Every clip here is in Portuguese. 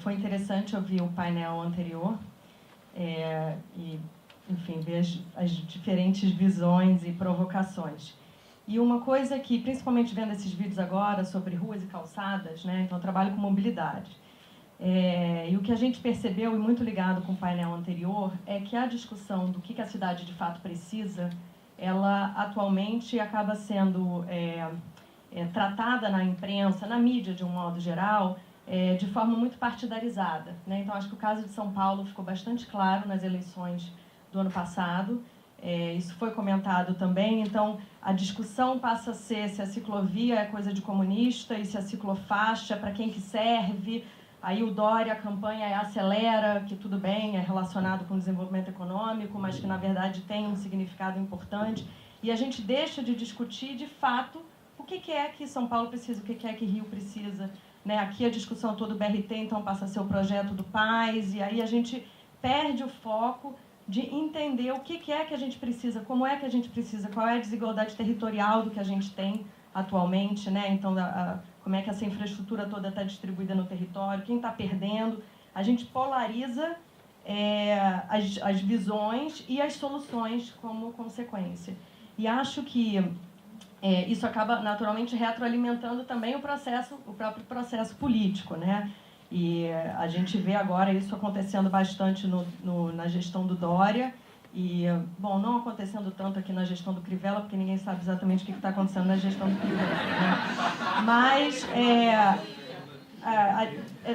Foi interessante ouvir o painel anterior e, enfim, ver as diferentes visões e provocações. E uma coisa que, principalmente vendo esses vídeos agora sobre ruas e calçadas, né, então eu trabalho com mobilidade, e o que a gente percebeu, e muito ligado com o painel anterior, é que a discussão do que a cidade de fato precisa, ela atualmente acaba sendo tratada na imprensa, na mídia de um modo geral, de forma muito partidarizada, né? Então, acho que o caso de São Paulo ficou bastante claro nas eleições do ano passado. Isso foi comentado também. Então, a discussão passa a ser se a ciclovia é coisa de comunista e se a ciclofaixa é para quem que serve. Aí o Dória, a campanha acelera, que tudo bem, é relacionado com o desenvolvimento econômico, mas que, na verdade, tem um significado importante. E a gente deixa de discutir, de fato, o que é que São Paulo precisa, o que é que Rio precisa. Né? Aqui a discussão toda do BRT, então, passa a ser o projeto do PAIS, e aí a gente perde o foco de entender o que é que a gente precisa, como é que a gente precisa, qual é a desigualdade territorial do que a gente tem atualmente, né? Então, como é que essa infraestrutura toda está distribuída no território, quem está perdendo. A gente polariza as visões e as soluções como consequência. E acho que isso acaba naturalmente retroalimentando também o próprio processo político, né? E a gente vê agora isso acontecendo bastante na gestão do Dória e, bom, não acontecendo tanto aqui na gestão do Crivella, porque ninguém sabe exatamente o que está acontecendo na gestão do Crivella, né? Mas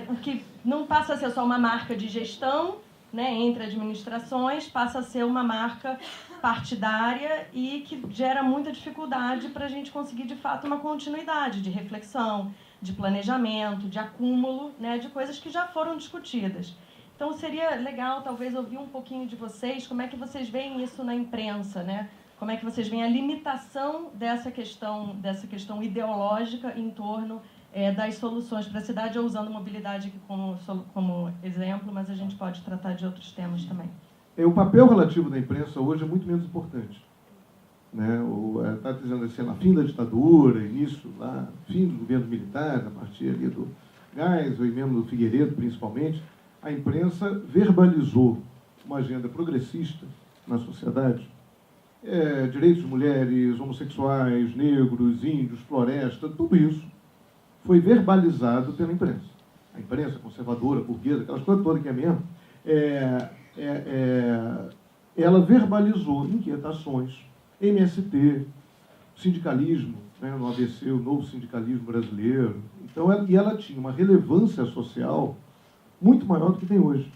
o que não passa a ser só uma marca de gestão, né, entre administrações, passa a ser uma marca partidária e que gera muita dificuldade para a gente conseguir, de fato, uma continuidade de reflexão, de planejamento, de acúmulo, né, de coisas que já foram discutidas. Então, seria legal, talvez, ouvir um pouquinho de vocês, como é que vocês veem isso na imprensa, né? Como é que vocês veem a limitação dessa questão ideológica em torno das soluções para a cidade, ou usando mobilidade aqui como exemplo, mas a gente pode tratar de outros temas também. O papel relativo da imprensa hoje é muito menos importante. Né? Está dizendo assim, na fim da ditadura, início, lá, fim dos governos militares, a partir ali do Geisel e mesmo do Figueiredo, principalmente, a imprensa verbalizou uma agenda progressista na sociedade. Direitos de mulheres, homossexuais, negros, índios, floresta, tudo isso foi verbalizado pela imprensa. A imprensa conservadora, burguesa, aquelas coisas todas que é mesmo, ela verbalizou inquietações, MST, sindicalismo, né, no ABC, o novo sindicalismo brasileiro. Então, ela tinha uma relevância social muito maior do que tem hoje.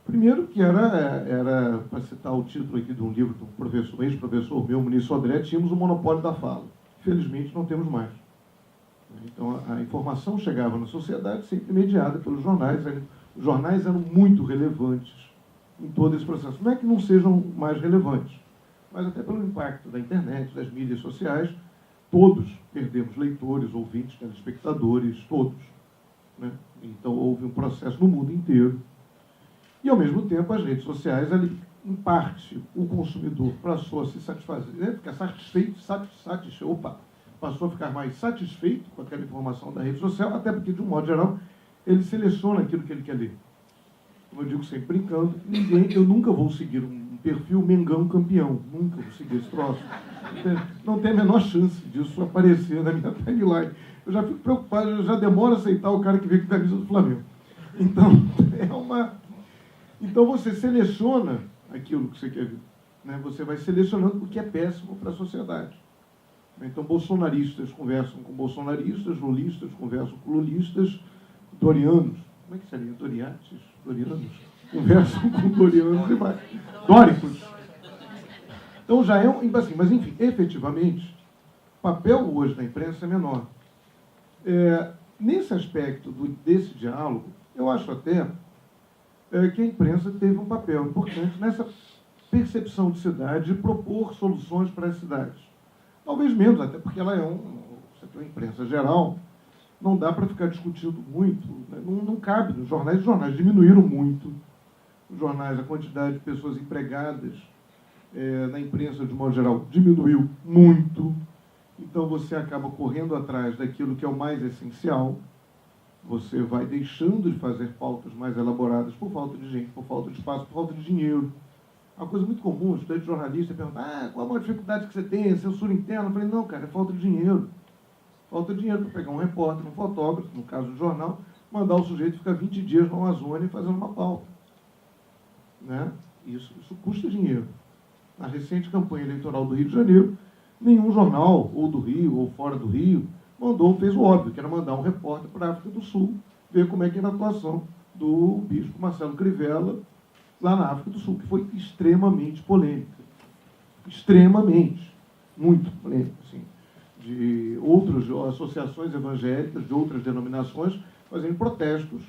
Primeiro que era para citar o título aqui de um livro de um professor, ex-professor meu, Muniz Sodré, tínhamos o monopólio da fala. Felizmente, não temos mais. Então, a informação chegava na sociedade sempre mediada pelos jornais. Os jornais eram muito relevantes em todo esse processo. Não é que não sejam mais relevantes, mas até pelo impacto da internet, das mídias sociais, todos perdemos leitores, ouvintes, telespectadores, todos. Né? Então, houve um processo no mundo inteiro. E, ao mesmo tempo, as redes sociais, ali, em parte, o consumidor passou a se satisfazer, né? Ficar satisfeito, passou a ficar mais satisfeito com aquela informação da rede social, até porque, de um modo geral, ele seleciona aquilo que ele quer ler. Como eu digo sempre brincando, eu nunca vou seguir um perfil Mengão campeão, nunca vou seguir esse troço. Não tem a menor chance disso aparecer na minha timeline. Eu já fico preocupado, eu já demoro a aceitar o cara que vem com a camisa do Flamengo. Então você seleciona aquilo que você quer ver. Né? Você vai selecionando o que é péssimo para a sociedade. Então, bolsonaristas conversam com bolsonaristas, lulistas conversam com lulistas, dorianos, como é que seria? Dorianos? Conversam com dorianos e mais. Dóricos. Então, já é assim, mas, enfim, efetivamente, o papel hoje da imprensa é menor. Nesse aspecto desse diálogo, eu acho até que a imprensa teve um papel importante nessa percepção de cidade e propor soluções para as cidades. Talvez menos, até porque ela você tem uma imprensa geral, não dá para ficar discutindo muito, né? Não cabe nos jornais. Os jornais diminuíram muito. Os jornais, a quantidade de pessoas empregadas na imprensa, de modo geral, diminuiu muito. Então, você acaba correndo atrás daquilo que é o mais essencial. Você vai deixando de fazer pautas mais elaboradas por falta de gente, por falta de espaço, por falta de dinheiro. Uma coisa muito comum, estudante jornalista pergunta, qual a maior dificuldade que você tem? Censura interna? Eu falei, não, cara, é falta de dinheiro. Falta de dinheiro para pegar um repórter, um fotógrafo, no caso do jornal, mandar o sujeito ficar 20 dias na Amazônia fazendo uma pauta. Né? Isso custa dinheiro. Na recente campanha eleitoral do Rio de Janeiro, nenhum jornal, ou do Rio, ou fora do Rio, fez o óbvio, que era mandar um repórter para a África do Sul, ver como é que era a atuação do bispo Marcelo Crivella lá na África do Sul, que foi extremamente polêmica. Extremamente. Muito polêmica, assim. De outras associações evangélicas, de outras denominações, fazendo protestos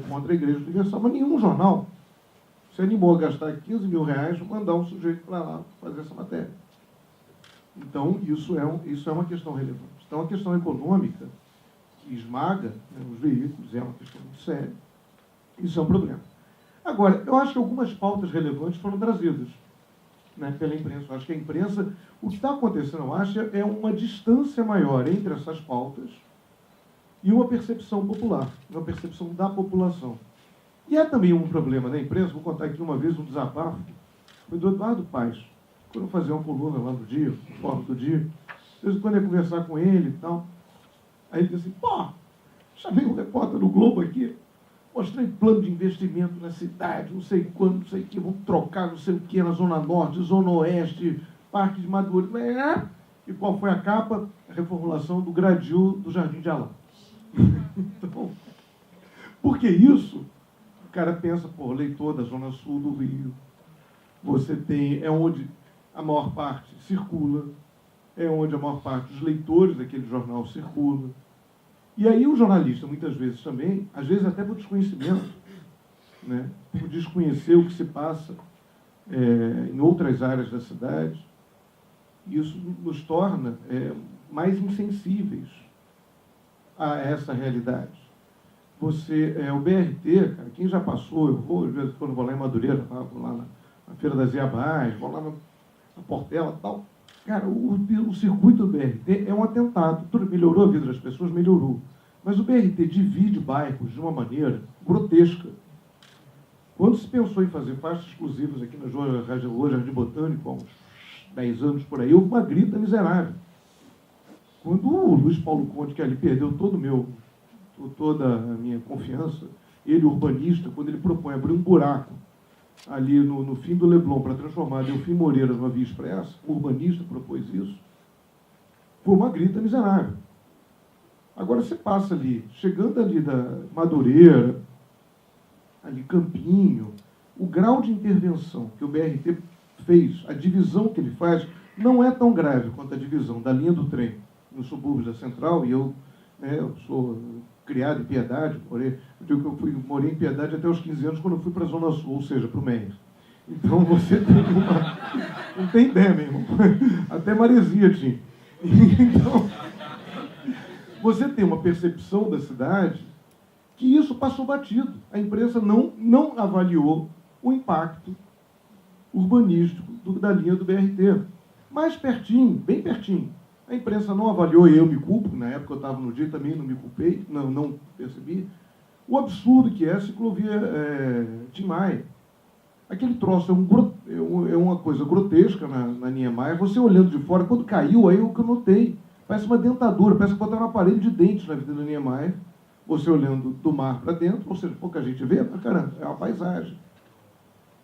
contra a Igreja Universal. Mas nenhum jornal se animou a gastar 15 mil reais para mandar um sujeito para lá fazer essa matéria. Então, isso é uma questão relevante. Então, a questão econômica, que esmaga, né, os veículos, é uma questão muito séria. Isso é um problema. Agora, eu acho que algumas pautas relevantes foram trazidas, né, pela imprensa. Eu acho que a imprensa, o que está acontecendo, eu acho, é uma distância maior entre essas pautas e uma percepção popular, uma percepção da população. E é também um problema da imprensa, vou contar aqui uma vez um desabafo, foi do Eduardo Paes, quando eu fazia uma coluna lá no Dia, no Fórum do Dia, de vez em quando eu ia conversar com ele e tal, aí ele disse assim, chamei um repórter do Globo aqui, mostrei plano de investimento na cidade, não sei quando, não sei o que, vão trocar não sei o que na Zona Norte, Zona Oeste, Parque de Madureira. E qual foi a capa? A reformulação do gradil do Jardim de Alá. Então, porque isso, o cara pensa, leitor da Zona Sul do Rio, você tem, é onde a maior parte circula, é onde a maior parte dos leitores daquele jornal circula. E aí o jornalista, muitas vezes também, às vezes até por desconhecimento, né, por desconhecer o que se passa em outras áreas da cidade, isso nos torna mais insensíveis a essa realidade. O BRT, cara, quem já passou, quando eu vou lá em Madureira, vou lá na Feira das Iabás, vou lá na Portela e tal. Cara, o circuito do BRT é um atentado. Tudo melhorou a vida das pessoas? Melhorou. Mas o BRT divide bairros de uma maneira grotesca. Quando se pensou em fazer faixas exclusivas aqui na Rua Jardim Botânico, há uns 10 anos por aí, houve uma grita miserável. Quando o Luiz Paulo Conte, que ali perdeu toda a minha confiança, ele, urbanista, quando ele propõe abrir um buraco ali no fim do Leblon para transformar a Delfim Moreira numa via expressa, o urbanista propôs isso, foi uma grita miserável. Agora você passa ali, chegando ali da Madureira, ali Campinho, o grau de intervenção que o BRT fez, a divisão que ele faz, não é tão grave quanto a divisão da linha do trem nos subúrbios da Central, e eu sou criado em Piedade, morei em Piedade até os 15 anos, quando eu fui para a Zona Sul, ou seja, para o Meier. Então você tem não tem ideia, meu irmão. Até Maresia tinha. Então, você tem uma percepção da cidade que isso passou batido. A imprensa não avaliou o impacto urbanístico da linha do BRT. Mais pertinho, bem pertinho. A imprensa não avaliou, e eu me culpo, na época eu estava no Dia também não me culpei, não percebi, o absurdo que é a ciclovia Tim Maia. Aquele troço é uma coisa grotesca na Niemeyer. Você olhando de fora, quando caiu, aí eu notei, parece uma dentadura, parece que botaram um aparelho de dentes na vida da Niemeyer, você olhando do mar para dentro, ou seja, pouca gente vê, mas caramba, é uma paisagem.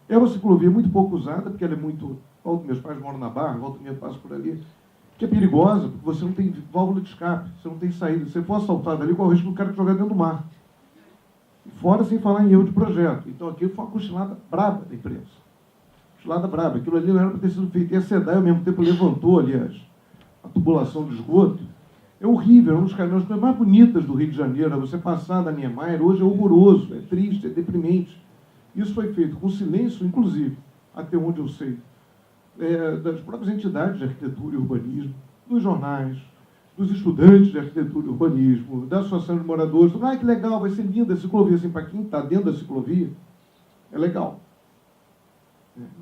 É uma ciclovia muito pouco usada, porque ela é muito... Meus pais moram na Barra, volta e meia passo por ali, que é perigosa, porque você não tem válvula de escape, você não tem saída. Se você for assaltado ali, qual é o risco do cara te jogar dentro do mar? Fora sem falar em erro de projeto. Então aqui foi uma cochilada braba da imprensa. Cochilada braba. Aquilo ali não era para ter sido feito. E a SEDAI, ao mesmo tempo, levantou, aliás, a tubulação de esgoto. É horrível, é um dos caminhões mais bonitas do Rio de Janeiro. Você passar da Niemeyer, hoje é horroroso, é triste, é deprimente. Isso foi feito com silêncio, inclusive, até onde eu sei, das próprias entidades de arquitetura e urbanismo, dos jornais, dos estudantes de arquitetura e urbanismo, da associação de moradores. Que legal, vai ser linda a ciclovia. Assim, para quem está dentro da ciclovia, é legal.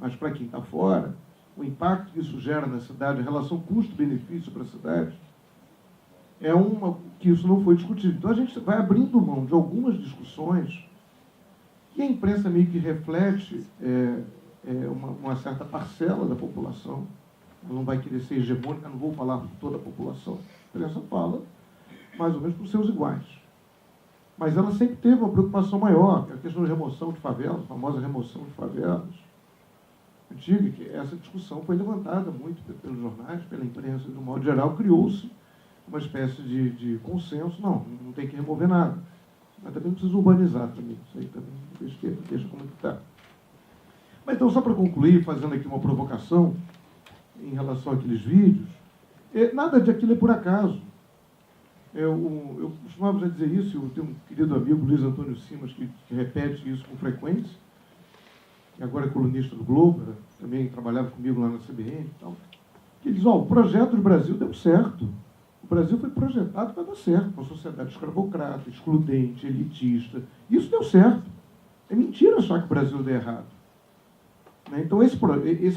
Mas para quem está fora, o impacto que isso gera na cidade, a relação custo-benefício para a cidade, que isso não foi discutido. Então, a gente vai abrindo mão de algumas discussões que a imprensa meio que reflete uma certa parcela da população. Ela não vai querer ser hegemônica, não vou falar por toda a população. A imprensa fala mais ou menos para os seus iguais. Mas ela sempre teve uma preocupação maior, que é a questão de remoção de favelas, a famosa remoção de favelas. Antiga, que essa discussão foi levantada muito pelos jornais, pela imprensa, de um modo geral, criou-se uma espécie de consenso. Não tem que remover nada. Mas também não precisa urbanizar também. Isso aí também deixa como está. Mas então, só para concluir, fazendo aqui uma provocação em relação àqueles vídeos, nada daquilo é por acaso. Eu costumava já dizer isso, eu tenho um querido amigo, Luiz Antônio Simas, que repete isso com frequência, que agora é colunista do Globo, também trabalhava comigo lá na CBN e tal, que diz, o projeto do Brasil deu certo. O Brasil foi projetado para dar certo, uma sociedade escravocrata, excludente, elitista. Isso deu certo. É mentira achar que o Brasil deu errado. Então, esse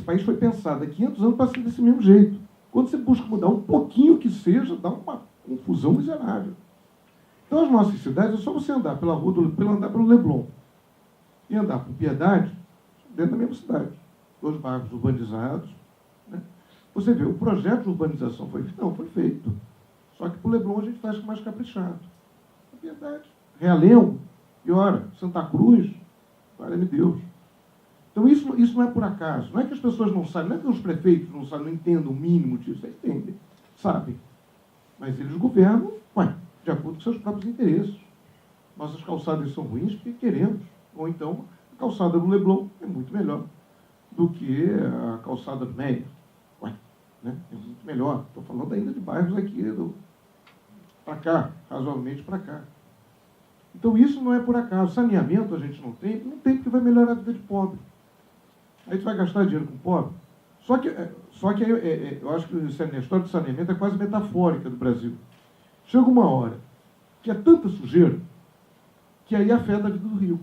país foi pensado há 500 anos para ser desse mesmo jeito. Quando você busca mudar um pouquinho que seja, dá uma confusão miserável. Então, as nossas cidades, é só você andar pela rua, andar pelo Leblon e andar por Piedade, dentro da mesma cidade. 2 bairros urbanizados. Né? Você vê, o projeto de urbanização foi feito. Só que para o Leblon a gente faz mais caprichado. A Piedade, Realengo, piora, Santa Cruz, valha-me Deus. Então, isso não é por acaso. Não é que as pessoas não sabem, não é que os prefeitos não sabem, não entendam o mínimo disso. Eles entendem, sabem. Mas eles governam, de acordo com seus próprios interesses. Nossas calçadas são ruins porque queremos. Ou então, a calçada do Leblon é muito melhor do que a calçada do Meia. É muito melhor. Estou falando ainda de bairros aqui, para cá, razoavelmente para cá. Então, isso não é por acaso. Saneamento a gente não tem porque vai melhorar a vida de pobre. Aí tu vai gastar dinheiro com pobre. Só que eu acho que a história do saneamento é quase metafórica do Brasil. Chega uma hora que é tanta sujeira que aí afeta a vida do rico.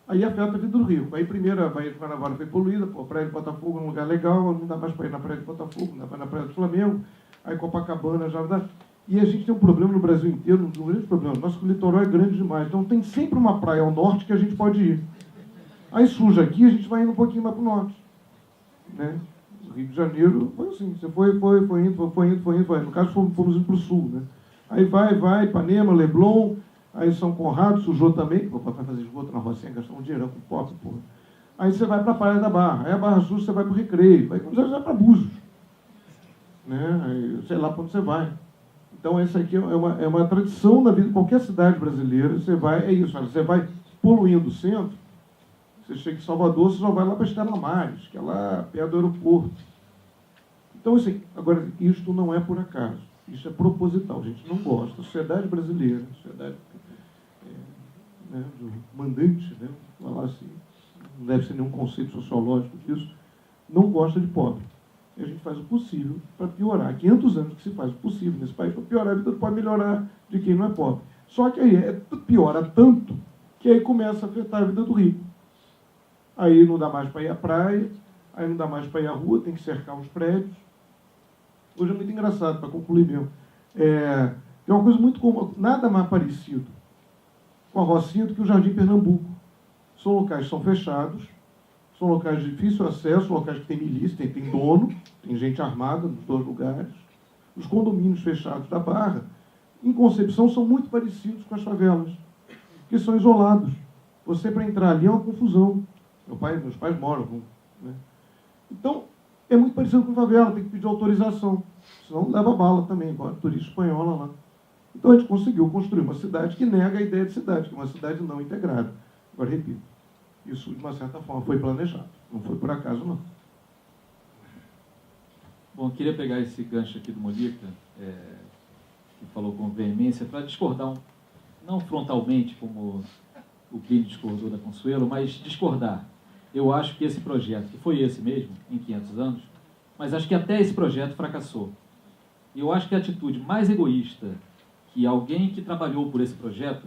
Aí afeta a vida do rico. Aí primeiro a Baía de Guanabara foi poluída, a Praia de Botafogo é um lugar legal, não dá mais para ir na Praia de Botafogo, não dá para ir na Praia do Flamengo, aí Copacabana já dá. E a gente tem um problema no Brasil inteiro, um grande problema. Nosso litoral é grande demais, então tem sempre uma praia ao norte que a gente pode ir. Aí suja aqui, a gente vai indo um pouquinho mais para o norte. Né? O Rio de Janeiro foi assim, você foi indo. No caso, fomos indo para o sul. Né? Aí vai, Ipanema, Leblon, aí São Conrado, sujou também, que o papai fazer esgoto na Rocinha, gastar um dinheirão com pop, porra. Aí você vai para a Praia da Barra, aí a Barra Sul você vai para o Recreio, aí você vai para Búzios. Né? Aí, sei lá para onde você vai. Então, essa aqui é uma tradição na vida de qualquer cidade brasileira. Você vai poluindo o centro, você chega em Salvador, você só vai lá para Estela Maris, que é lá perto do aeroporto. Então, assim, agora, isto não é por acaso. Isso é proposital. A gente não gosta. A sociedade brasileira, a sociedade do mandante, né, falar assim, não deve ser nenhum conceito sociológico disso, não gosta de pobre. E a gente faz o possível para piorar. Há 500 anos que se faz o possível nesse país para piorar a vida do pobre, melhorar de quem não é pobre. Só que aí piora tanto que aí começa a afetar a vida do rico. Aí não dá mais para ir à praia, aí não dá mais para ir à rua, tem que cercar os prédios. Hoje é muito engraçado, para concluir mesmo. É uma coisa muito comum, nada mais parecido com a Rocinha do que o Jardim Pernambuco. São locais que são fechados, são locais de difícil acesso, locais que tem milícia, tem dono, tem gente armada nos 2 lugares. Os condomínios fechados da Barra, em concepção, são muito parecidos com as favelas, que são isolados. Você, para entrar ali, é uma confusão. Meus pais moram. Né? Então, é muito parecido com favela, tem que pedir autorização. Senão leva bala também, igual a turista espanhola lá. Então, a gente conseguiu construir uma cidade que nega a ideia de cidade, que é uma cidade não integrada. Agora, repito, isso, de uma certa forma, foi planejado. Não foi por acaso, não. Bom, eu queria pegar esse gancho aqui do Molica, que falou com veemência, para discordar, não frontalmente, como o Plínio discordou da Consuelo, mas discordar. Eu acho que esse projeto, que foi esse mesmo, em 500 anos, mas acho que até esse projeto fracassou. E eu acho que a atitude mais egoísta que alguém que trabalhou por esse projeto,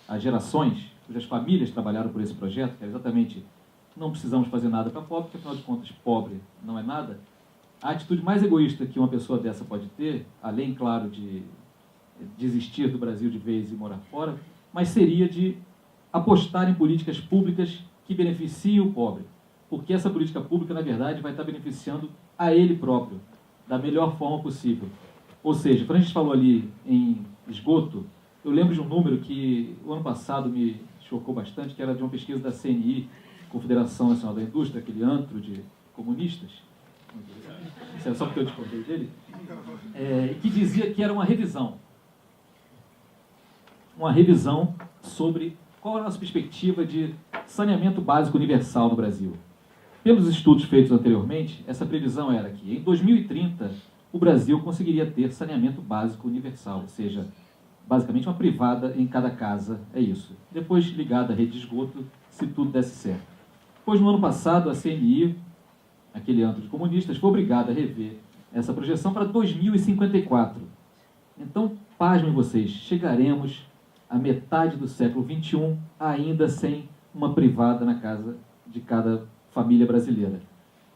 as gerações, cujas famílias trabalharam por esse projeto, que é exatamente, não precisamos fazer nada para pobre, porque afinal de contas, pobre não é nada, a atitude mais egoísta que uma pessoa dessa pode ter, além, claro, de desistir do Brasil de vez e morar fora, mas seria de apostar em políticas públicas que beneficiem o pobre. Porque essa política pública, na verdade, vai estar beneficiando a ele próprio, da melhor forma possível. Ou seja, quando a gente falou ali em esgoto, eu lembro de um número que o ano passado me chocou bastante, que era de uma pesquisa da CNI, Confederação Nacional da Indústria, aquele antro de comunistas, isso é só porque eu discordei dele, que dizia que era uma revisão sobre qual era a nossa perspectiva de saneamento básico universal no Brasil. Pelos estudos feitos anteriormente, essa previsão era que em 2030 o Brasil conseguiria ter saneamento básico universal, ou seja, basicamente uma privada em cada casa, é isso. Depois ligada à rede de esgoto, se tudo desse certo. Depois, no ano passado, a CNI, aquele antro de comunistas, foi obrigada a rever essa projeção para 2054. Então, pasmem vocês, chegaremos à metade do século XXI ainda sem uma privada na casa de cada família brasileira.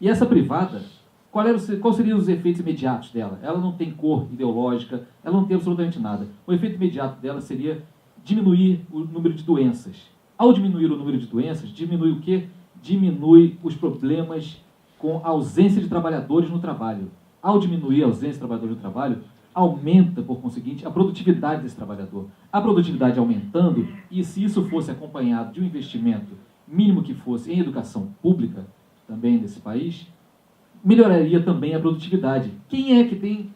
E essa privada, quais seriam os efeitos imediatos dela? Ela não tem cor ideológica, ela não tem absolutamente nada. O efeito imediato dela seria diminuir o número de doenças. Ao diminuir o número de doenças, diminui o quê? Diminui os problemas com a ausência de trabalhadores no trabalho. Ao diminuir a ausência de trabalhadores no trabalho, aumenta, por conseguinte, a produtividade desse trabalhador. A produtividade aumentando, e se isso fosse acompanhado de um investimento mínimo que fosse em educação pública, também nesse país, melhoraria também a produtividade. Quem é que tem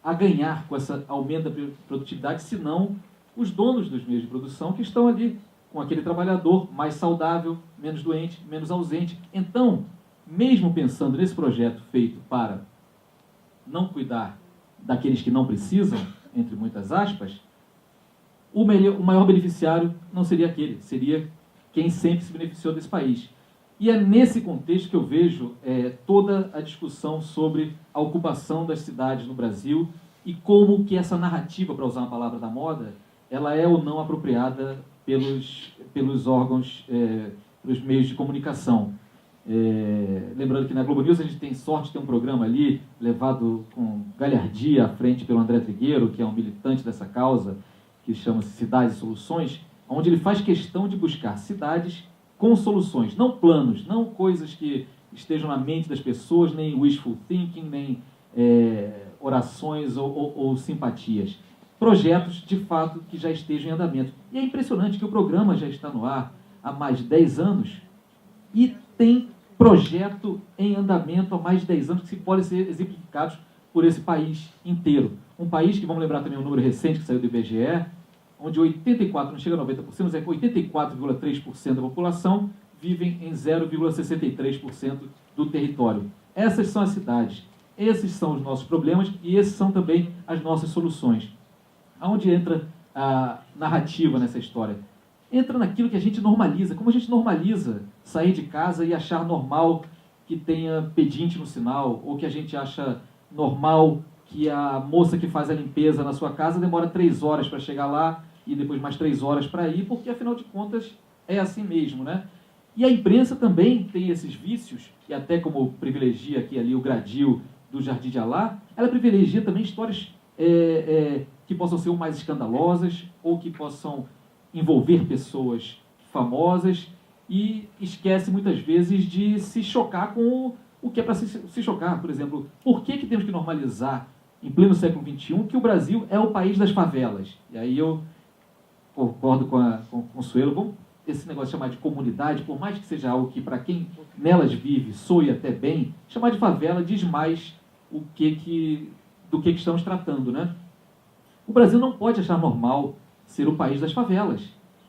a ganhar com esse aumento da produtividade, se não os donos dos meios de produção que estão ali com aquele trabalhador mais saudável, menos doente, menos ausente. Então, mesmo pensando nesse projeto feito para não cuidar daqueles que não precisam, entre muitas aspas, o maior beneficiário não seria aquele, seria quem sempre se beneficiou desse país. E é nesse contexto que eu vejo toda a discussão sobre a ocupação das cidades no Brasil e como que essa narrativa, para usar uma palavra da moda, ela é ou não apropriada pelos órgãos, pelos meios de comunicação. Lembrando que na Globo News a gente tem sorte de ter um programa ali levado com galhardia à frente pelo André Trigueiro, que é um militante dessa causa, que chama-se Cidades e Soluções, onde ele faz questão de buscar cidades com soluções, não planos, não coisas que estejam na mente das pessoas, nem wishful thinking, nem orações ou simpatias. Projetos, de fato, que já estejam em andamento. E é impressionante que o programa já está no ar há mais de 10 anos e tem projeto em andamento há mais de 10 anos que podem ser exemplificados por esse país inteiro. Um país que, vamos lembrar também um número recente que saiu do IBGE, onde 84%, não chega a 90%, mas 84,3% da população vivem em 0,63% do território. Essas são as cidades, esses são os nossos problemas e esses são também as nossas soluções. Aonde entra a narrativa nessa história? Entra naquilo que a gente normaliza. Como a gente normaliza sair de casa e achar normal que tenha pedinte no sinal, ou que a gente acha normal que a moça que faz a limpeza na sua casa demora 3 horas para chegar lá e depois mais 3 horas para ir, porque afinal de contas é assim mesmo, né? E a imprensa também tem esses vícios, e até como privilegia aqui ali o gradil do Jardim de Alá, ela privilegia também histórias que possam ser mais escandalosas ou que possam envolver pessoas famosas e esquece muitas vezes de se chocar com o que é para se chocar. Por exemplo, por que temos que normalizar em pleno século XXI que o Brasil é o país das favelas? E aí eu concordo com o Consuelo, esse negócio de chamar de comunidade, por mais que seja algo que para quem nelas vive soe até bem, chamar de favela diz mais do que estamos tratando, né? O Brasil não pode achar normal ser o país das favelas.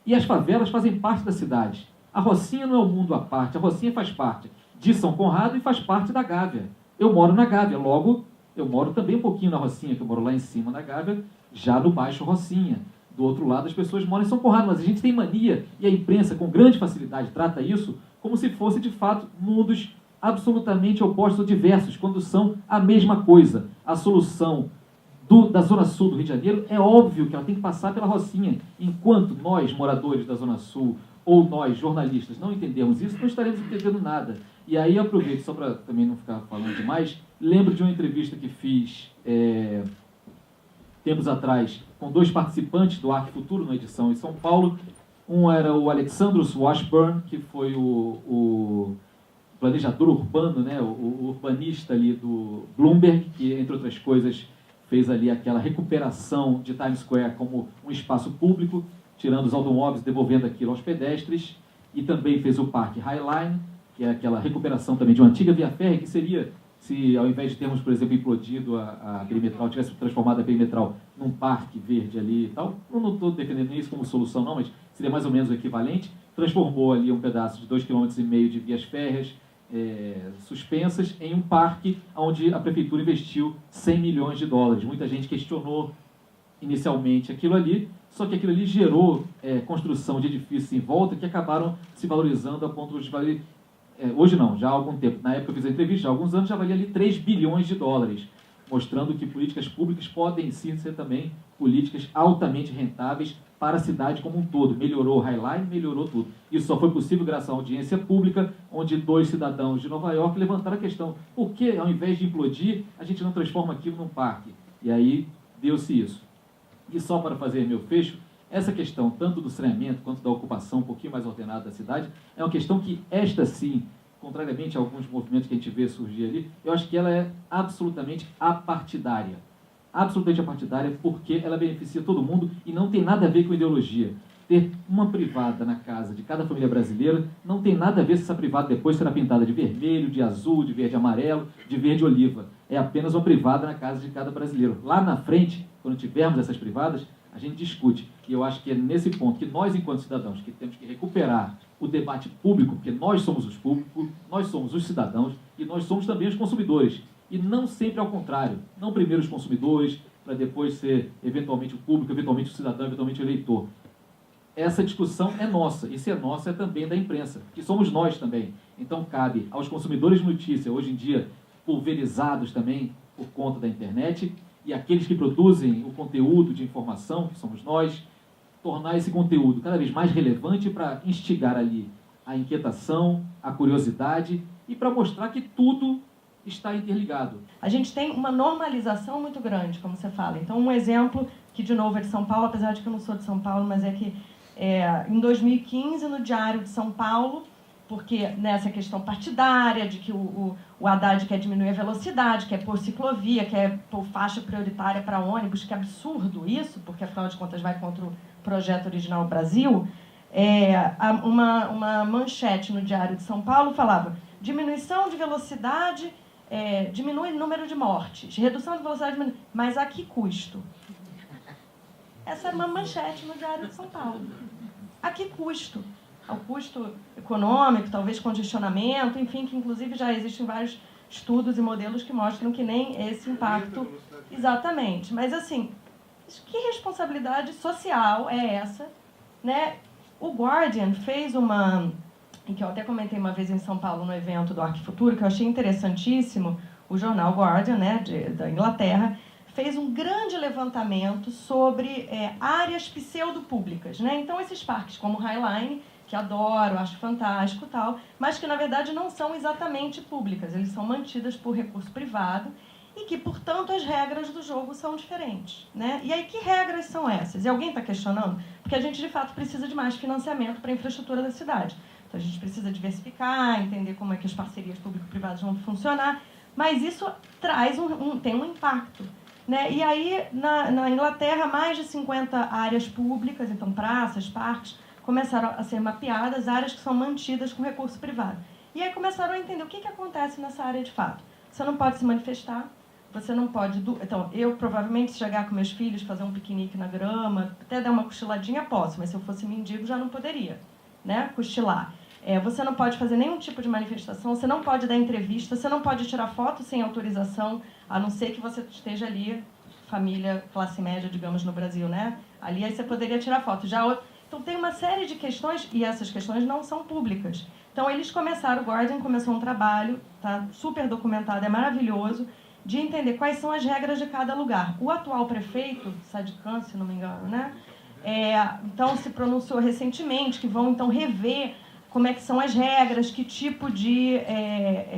E as favelas fazem parte da cidade. A Rocinha não é um mundo à parte, a Rocinha faz parte de São Conrado e faz parte da Gávea. Eu moro na Gávea, logo eu moro também um pouquinho na Rocinha, que eu moro lá em cima da Gávea, já no Baixo Rocinha. Do outro lado, as pessoas moram em São Conrado, mas a gente tem mania, e a imprensa com grande facilidade trata isso como se fosse, de fato, mundos absolutamente opostos ou diversos, quando são a mesma coisa. A solução da Zona Sul do Rio de Janeiro, é óbvio que ela tem que passar pela Rocinha, enquanto nós, moradores da Zona Sul, ou nós, jornalistas, não entendermos isso, não estaremos entendendo nada. E aí eu aproveito, só para também não ficar falando demais, lembro de uma entrevista que fiz tempos atrás com 2 participantes do Arquifuturo, na edição em São Paulo. Um era o Alexandros Washburn, que foi o planejador urbano, né, o urbanista ali do Bloomberg, que, entre outras coisas, fez ali aquela recuperação de Times Square como um espaço público, tirando os automóveis, devolvendo aquilo aos pedestres, e também fez o Parque High Line, que é aquela recuperação também de uma antiga via férrea, que seria, se ao invés de termos, por exemplo, implodido a perimetral, tivesse transformado a perimetral num parque verde ali e tal, eu não estou defendendo isso como solução não, mas seria mais ou menos o equivalente, transformou ali um pedaço de 2,5 km de vias férreas suspensas em um parque onde a prefeitura investiu 100 milhões de dólares. Muita gente questionou inicialmente aquilo ali, só que aquilo ali gerou construção de edifícios em volta que acabaram se valorizando a ponto de valer, hoje não, já há algum tempo, na época que eu fiz a entrevista, já há alguns anos, já valia ali 3 bilhões de dólares, mostrando que políticas públicas podem sim ser também políticas altamente rentáveis para a cidade como um todo. Melhorou o Highline, melhorou tudo. Isso só foi possível graças à audiência pública, onde 2 cidadãos de Nova York levantaram a questão: por que, ao invés de implodir, a gente não transforma aquilo num parque? E aí deu-se isso. E só para fazer meu fecho, essa questão, tanto do saneamento quanto da ocupação um pouquinho mais ordenada da cidade, é uma questão que, esta sim, contrariamente a alguns movimentos que a gente vê surgir ali, eu acho que ela é absolutamente apartidária. Absolutamente apartidária, porque ela beneficia todo mundo e não tem nada a ver com ideologia. Ter uma privada na casa de cada família brasileira não tem nada a ver se essa privada depois será pintada de vermelho, de azul, de verde amarelo, de verde oliva. É apenas uma privada na casa de cada brasileiro. Lá na frente, quando tivermos essas privadas, a gente discute. E eu acho que é nesse ponto que nós, enquanto cidadãos, que temos que recuperar o debate público, porque nós somos os públicos, nós somos os cidadãos e nós somos também os consumidores. E não sempre ao contrário. Não primeiro os consumidores, para depois ser eventualmente o público, eventualmente o cidadão, eventualmente o eleitor. Essa discussão é nossa. E se é nossa, é também da imprensa, que somos nós também. Então cabe aos consumidores de notícia, hoje em dia pulverizados também por conta da internet, e aqueles que produzem o conteúdo de informação, que somos nós, tornar esse conteúdo cada vez mais relevante para instigar ali a inquietação, a curiosidade e para mostrar que tudo está interligado. A gente tem uma normalização muito grande, como você fala. Então, um exemplo que, de novo, é de São Paulo, apesar de que eu não sou de São Paulo, mas é que em 2015, no Diário de São Paulo, porque nessa questão partidária, de que o Haddad quer diminuir a velocidade, quer pôr ciclovia, quer pôr faixa prioritária para ônibus, que absurdo isso, porque, afinal de contas, vai contra o projeto original Brasil, uma manchete no Diário de São Paulo falava: diminuição de velocidade diminui o número de mortes, redução de velocidade, mas a que custo? Essa era uma manchete no Diário de São Paulo. A que custo? Ao custo econômico, talvez congestionamento, enfim, que inclusive já existem vários estudos e modelos que mostram que nem esse impacto... Exatamente. Mas, assim, que responsabilidade social é essa, né? O Guardian fez uma... em que eu até comentei uma vez em São Paulo, no evento do Arquifuturo, que eu achei interessantíssimo, o jornal Guardian, né, da Inglaterra, fez um grande levantamento sobre áreas pseudopúblicas, né? Então, esses parques como o Highline, que adoro, acho fantástico e tal, mas que, na verdade, não são exatamente públicas, eles são mantidas por recurso privado e que, portanto, as regras do jogo são diferentes, né? E aí, que regras são essas? E alguém está questionando? Porque a gente, de fato, precisa de mais financiamento para a infraestrutura da cidade. Então, a gente precisa diversificar, entender como é que as parcerias público-privadas vão funcionar, mas isso traz tem um impacto, né? E aí, na Inglaterra, mais de 50 áreas públicas, então praças, parques, começaram a ser mapeadas, áreas que são mantidas com recurso privado. E aí começaram a entender o que acontece nessa área de fato. Você não pode se manifestar, você não pode... Então, eu provavelmente, se chegar com meus filhos, fazer um piquenique na grama, até dar uma cochiladinha, posso, mas se eu fosse mendigo, já não poderia, né, cochilar. Você não pode fazer nenhum tipo de manifestação, você não pode dar entrevista, você não pode tirar foto sem autorização, a não ser que você esteja ali, família, classe média, digamos, no Brasil, né? Ali aí você poderia tirar foto. Então, tem uma série de questões, e essas questões não são públicas. Então, eles começaram, o Guardian começou um trabalho, tá super documentado, é maravilhoso, de entender quais são as regras de cada lugar. O atual prefeito, Sadiq Khan, se não me engano, né? então se pronunciou recentemente que vão então rever como é que são as regras, que tipo de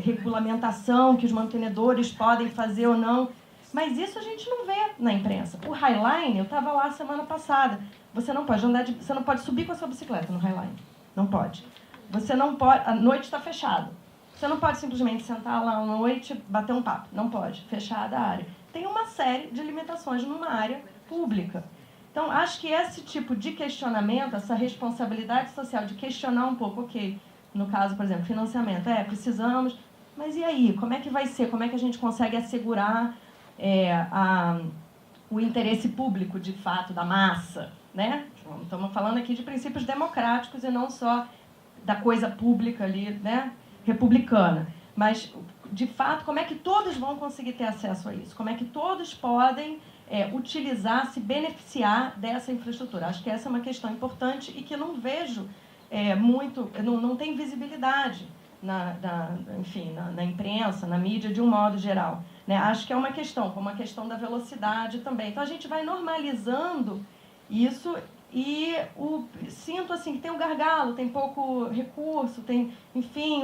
regulamentação que os mantenedores podem fazer ou não. Mas isso a gente não vê na imprensa. O Highline, eu estava lá semana passada, você não pode você não pode subir com a sua bicicleta no Highline. Não pode. Você não pode, a noite está fechada. Você não pode simplesmente sentar lá à noite, bater um papo. Não pode. Fechada a área. Tem uma série de limitações numa área pública. Então, acho que esse tipo de questionamento, essa responsabilidade social de questionar um pouco, ok, no caso, por exemplo, financiamento, precisamos, mas e aí? Como é que vai ser? Como é que a gente consegue assegurar o interesse público, de fato, da massa? Né? Estamos falando aqui de princípios democráticos e não só da coisa pública ali, né? Republicana. Mas, de fato, como é que todos vão conseguir ter acesso a isso? Como é que todos podem utilizar, se beneficiar dessa infraestrutura? Acho que essa é uma questão importante e que eu não vejo muito, não tem visibilidade na imprensa, na mídia, de um modo geral. Né? Acho que é uma questão, como a questão da velocidade também. Então, a gente vai normalizando isso e sinto assim, que tem um gargalo, tem pouco recurso, tem, enfim,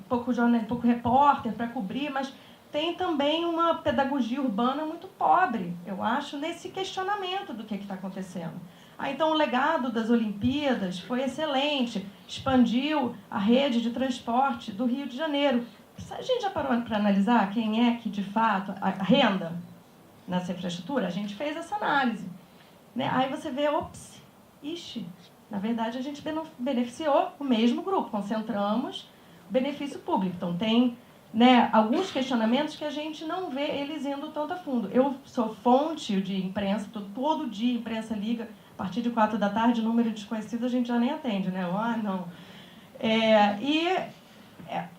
pouco repórter para cobrir, mas tem também uma pedagogia urbana muito pobre, eu acho, nesse questionamento do que está acontecendo. Então, o legado das Olimpíadas foi excelente, expandiu a rede de transporte do Rio de Janeiro. A gente já parou para analisar quem é que, de fato, a renda nessa infraestrutura? A gente fez essa análise. Né? Aí você vê, na verdade, a gente beneficiou o mesmo grupo, concentramos benefício público. Então, tem alguns questionamentos que a gente não vê eles indo tanto a fundo. Eu sou fonte de imprensa, todo dia a imprensa liga, a partir de 4 da tarde, número desconhecido a gente já nem atende, né? Não.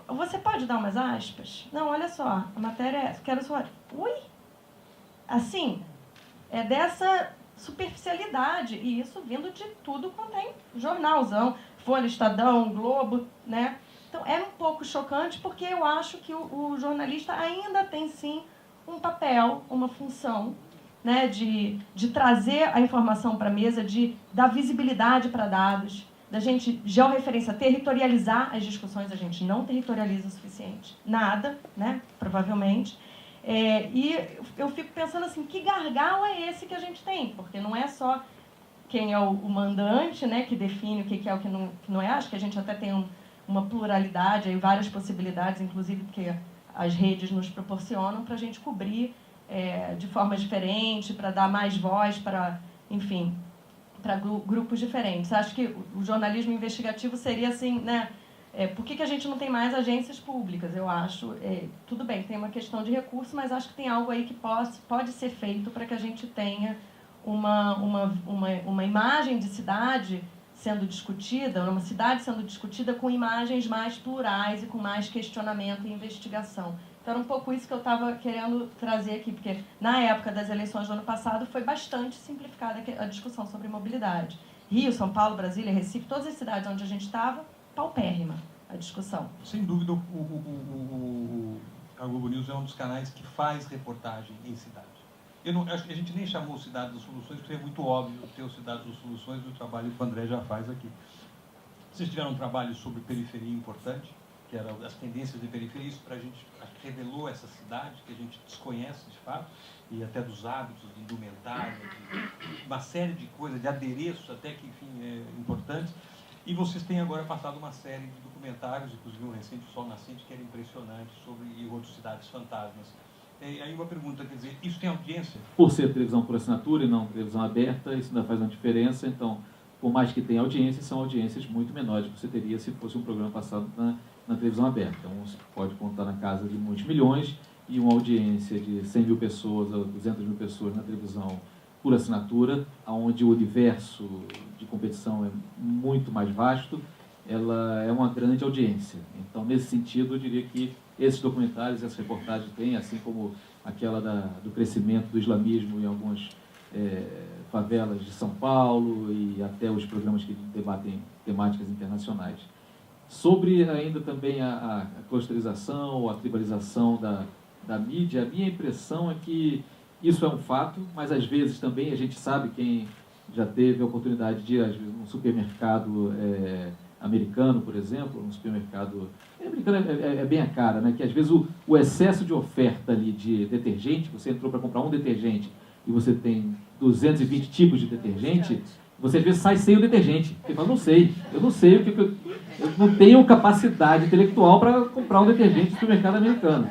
Você pode dar umas aspas? Não, olha só, a matéria quero só... Ui? Assim, é dessa superficialidade, e isso vindo de tudo quanto é jornalzão, Folha, Estadão, Globo, né? Então, é um pouco chocante, porque eu acho que o jornalista ainda tem, sim, um papel, uma função, né, de trazer a informação para a mesa, de dar visibilidade para dados, da gente territorializar as discussões. A gente não territorializa o suficiente. Nada, né, provavelmente. E eu fico pensando assim, que gargalo é esse que a gente tem? Porque não é só quem é o mandante, né, que define o que é o que não é. Acho que a gente até tem uma pluralidade, aí, várias possibilidades, inclusive porque as redes nos proporcionam para a gente cobrir de forma diferente, para dar mais voz para, enfim, para grupos diferentes. Acho que o jornalismo investigativo seria assim, né? Por que a gente não tem mais agências públicas? Eu acho, tudo bem, tem uma questão de recurso, mas acho que tem algo aí que pode ser feito para que a gente tenha uma imagem de cidade sendo discutida, uma cidade sendo discutida com imagens mais plurais e com mais questionamento e investigação. Então, era um pouco isso que eu estava querendo trazer aqui, porque na época das eleições do ano passado foi bastante simplificada a discussão sobre mobilidade. Rio, São Paulo, Brasília, Recife, todas as cidades onde a gente estava, paupérrima a discussão. Sem dúvida, a Globo News é um dos canais que faz reportagem em cidade. Acho que a gente nem chamou Cidade das Soluções, porque é muito óbvio ter o Cidade das Soluções do trabalho que o André já faz aqui. Vocês tiveram um trabalho sobre periferia importante, que era as tendências de periferia. Isso para a gente revelou essa cidade que a gente desconhece de fato, e até dos hábitos, de indumentária, de uma série de coisas, de adereços até que, enfim, importantes. E vocês têm agora passado uma série de documentários, inclusive um recente, O Sol Nascente, que era impressionante, sobre outras cidades fantasmas. Aí uma pergunta, quer dizer, isso tem audiência? Por ser televisão por assinatura e não televisão aberta, isso ainda faz uma diferença. Então, por mais que tenha audiência, são audiências muito menores do que você teria se fosse um programa passado na televisão aberta. Então, você pode contar na casa de muitos milhões, e uma audiência de 100 mil pessoas a 200 mil pessoas na televisão por assinatura, onde o universo de competição é muito mais vasto, ela é uma grande audiência. Então, nesse sentido, eu diria que esses documentários, essas reportagens têm, assim como aquela do crescimento do islamismo em algumas favelas de São Paulo, e até os programas que debatem temáticas internacionais. Sobre ainda também a clusterização, a tribalização da mídia, a minha impressão é que isso é um fato, mas às vezes também a gente sabe quem já teve a oportunidade de ir às vezes, num supermercado americano, por exemplo, um supermercado... Americano é bem a cara, né? Que às vezes o excesso de oferta ali de detergente, você entrou para comprar um detergente e você tem 220 tipos de detergente, você às vezes sai sem o detergente. Você fala, eu não sei o que eu não tenho capacidade intelectual para comprar um detergente no supermercado americano.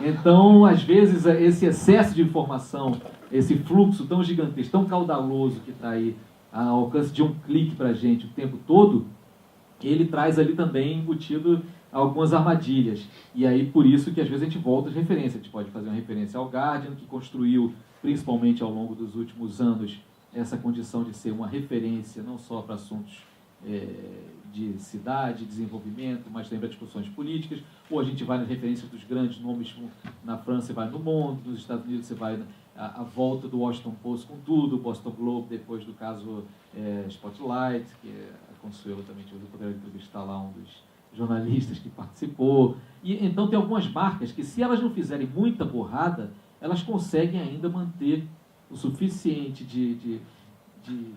Então, às vezes, esse excesso de informação, esse fluxo tão gigantesco, tão caudaloso que está aí ao alcance de um clique para a gente o tempo todo, ele traz ali também embutido algumas armadilhas. E aí, por isso que às vezes a gente volta às referências. A gente pode fazer uma referência ao Guardian, que construiu, principalmente ao longo dos últimos anos, essa condição de ser uma referência não só para assuntos de cidade, desenvolvimento, mas também para discussões políticas. Ou a gente vai nas referências dos grandes nomes, na França você vai no Monde, nos Estados Unidos você vai a volta do Washington Post com tudo, o Boston Globe, depois do caso Spotlight, que a Consuelo também tive o poder de entrevistar lá um dos jornalistas que participou. E então tem algumas marcas que, se elas não fizerem muita borrada, elas conseguem ainda manter o suficiente de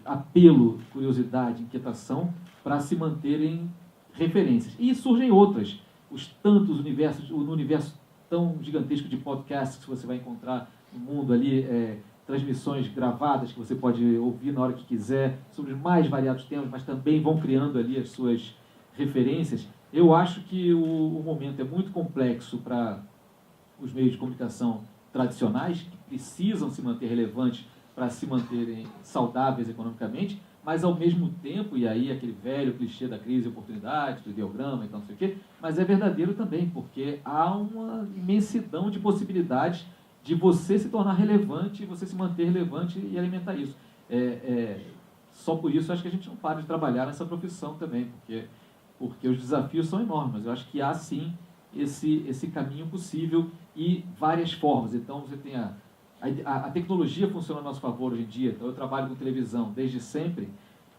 apelo, curiosidade, inquietação para se manterem referências. E surgem outras. No universo tão gigantesco de podcasts que você vai encontrar no mundo ali, transmissões gravadas que você pode ouvir na hora que quiser, sobre os mais variados temas, mas também vão criando ali as suas referências. Eu acho que o momento é muito complexo para os meios de comunicação tradicionais, que precisam se manter relevantes para se manterem saudáveis economicamente, mas ao mesmo tempo, e aí aquele velho clichê da crise e oportunidade, do ideograma e tal, não sei o quê, mas é verdadeiro também, porque há uma imensidão de possibilidades de você se tornar relevante, você se manter relevante e alimentar isso. Só por isso acho que a gente não para de trabalhar nessa profissão também, porque os desafios são enormes. Eu acho que há sim esse caminho possível e várias formas. Então você tem a tecnologia funciona a nosso favor hoje em dia. Então eu trabalho com televisão desde sempre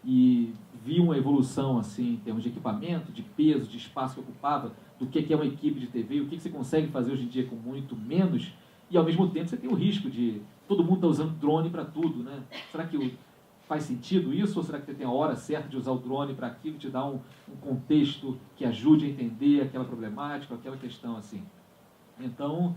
e vi uma evolução assim em termos de equipamento, de peso, de espaço que ocupava, do que é uma equipe de TV, o que você consegue fazer hoje em dia com muito menos, e ao mesmo tempo você tem o risco de todo mundo estar usando drone para tudo, né? Será que faz sentido isso, ou será que você tem a hora certa de usar o drone para aquilo, te dar um contexto que ajude a entender aquela problemática, aquela questão assim? Então,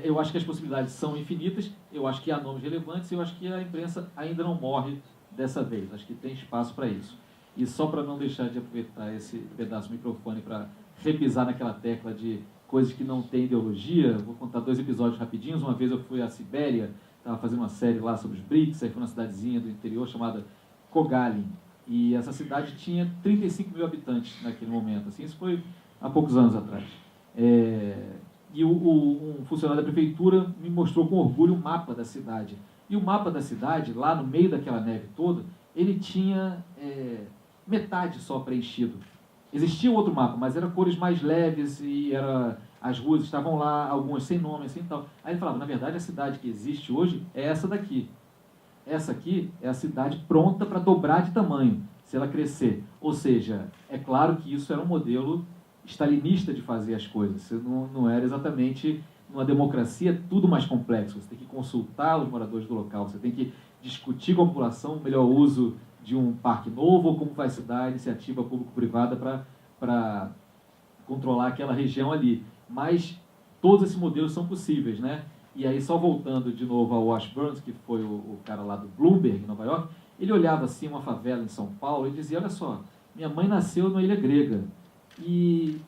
eu acho que as possibilidades são infinitas, eu acho que há nomes relevantes, eu acho que a imprensa ainda não morre dessa vez, acho que tem espaço para isso. E só para não deixar de aproveitar esse pedaço do microfone para repisar naquela tecla de coisas que não têm ideologia, vou contar 2 episódios rapidinhos. Uma vez eu fui à Sibéria, estava fazendo uma série lá sobre os BRICS, aí foi uma cidadezinha do interior chamada Kogalin, e essa cidade tinha 35 mil habitantes naquele momento, assim, isso foi há poucos anos atrás. E um funcionário da prefeitura me mostrou com orgulho um mapa da cidade. E o mapa da cidade, lá no meio daquela neve toda, ele tinha metade só preenchido. Existia outro mapa, mas eram cores mais leves e as ruas estavam lá, algumas sem nome, assim tal. Aí ele falava, na verdade, a cidade que existe hoje é essa daqui. Essa aqui é a cidade pronta para dobrar de tamanho, se ela crescer. Ou seja, é claro que isso era um modelo stalinista de fazer as coisas. Você não era exatamente numa democracia tudo mais complexo. Você tem que consultar os moradores do local, você tem que discutir com a população o melhor uso de um parque novo ou como vai se dar a iniciativa público-privada para controlar aquela região ali. Mas todos esses modelos são possíveis, né? E aí, só voltando de novo ao Washburn, que foi o cara lá do Bloomberg, em Nova York, ele olhava assim uma favela em São Paulo e dizia, olha só, minha mãe nasceu numa ilha grega. E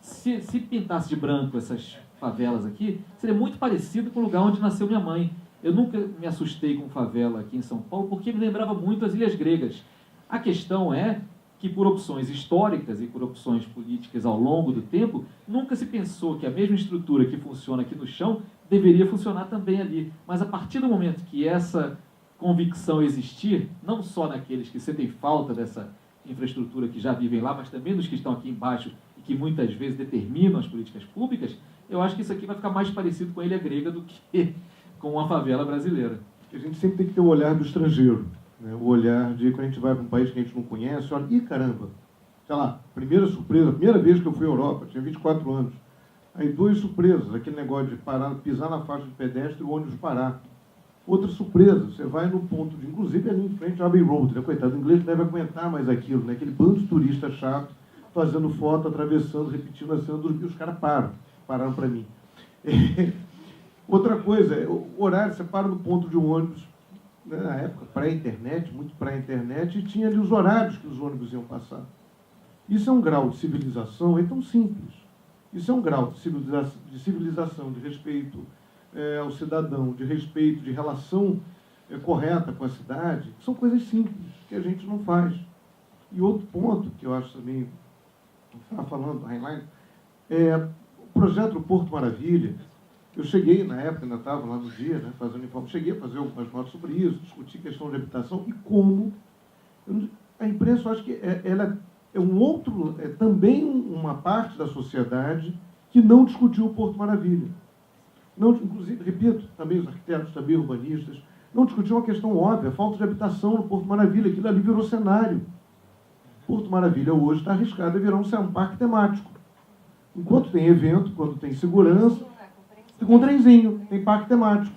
se pintasse de branco essas favelas aqui, seria muito parecido com o lugar onde nasceu minha mãe. Eu nunca me assustei com favela aqui em São Paulo, porque me lembrava muito as ilhas gregas. A questão é que, por opções históricas e por opções políticas ao longo do tempo, nunca se pensou que a mesma estrutura que funciona aqui no chão deveria funcionar também ali. Mas a partir do momento que essa convicção existir, não só naqueles que sentem falta dessa infraestrutura que já vivem lá, mas também nos que estão aqui embaixo e que muitas vezes determinam as políticas públicas, eu acho que isso aqui vai ficar mais parecido com a ilha grega do que com a favela brasileira. A gente sempre tem que ter o olhar do estrangeiro, né? O olhar de quando a gente vai para um país que a gente não conhece, olha, ih, caramba, sei lá, primeira surpresa, primeira vez que eu fui à Europa, tinha 24 anos, aí 2 surpresas, aquele negócio de parar, pisar na faixa de pedestre e o ônibus parar. Outra surpresa, você vai no ponto de, inclusive ali em frente ao Abbey Road, né? Coitado, o inglês não deve aguentar mais aquilo, né? Aquele bando de turista chato, fazendo foto, atravessando, repetindo a cena do que os caras pararam para mim. Outra coisa, o horário, você para no ponto de um ônibus, né? Na época, pré-internet, muito pré-internet, e tinha ali os horários que os ônibus iam passar. Isso é um grau de civilização, é tão simples. Isso é um grau de civilização, de respeito ao cidadão, de respeito, de relação correta com a cidade. São coisas simples que a gente não faz. E outro ponto que eu acho também, estava falando, Heinlein, o projeto do Porto Maravilha. Eu cheguei, na época, ainda estava lá no dia, né, fazendo informe, cheguei a fazer algumas notas sobre isso, discutir questão de habitação e como a imprensa, eu acho que ela é um outro, também uma parte da sociedade que não discutiu o Porto Maravilha. Não, inclusive, repito, também os arquitetos, também urbanistas, não discutiam uma questão óbvia, a falta de habitação no Porto Maravilha. Aquilo ali virou cenário. Porto Maravilha hoje está arriscado a virar um parque temático. Enquanto tem evento, quando tem segurança, com trenzinho, tem parque temático.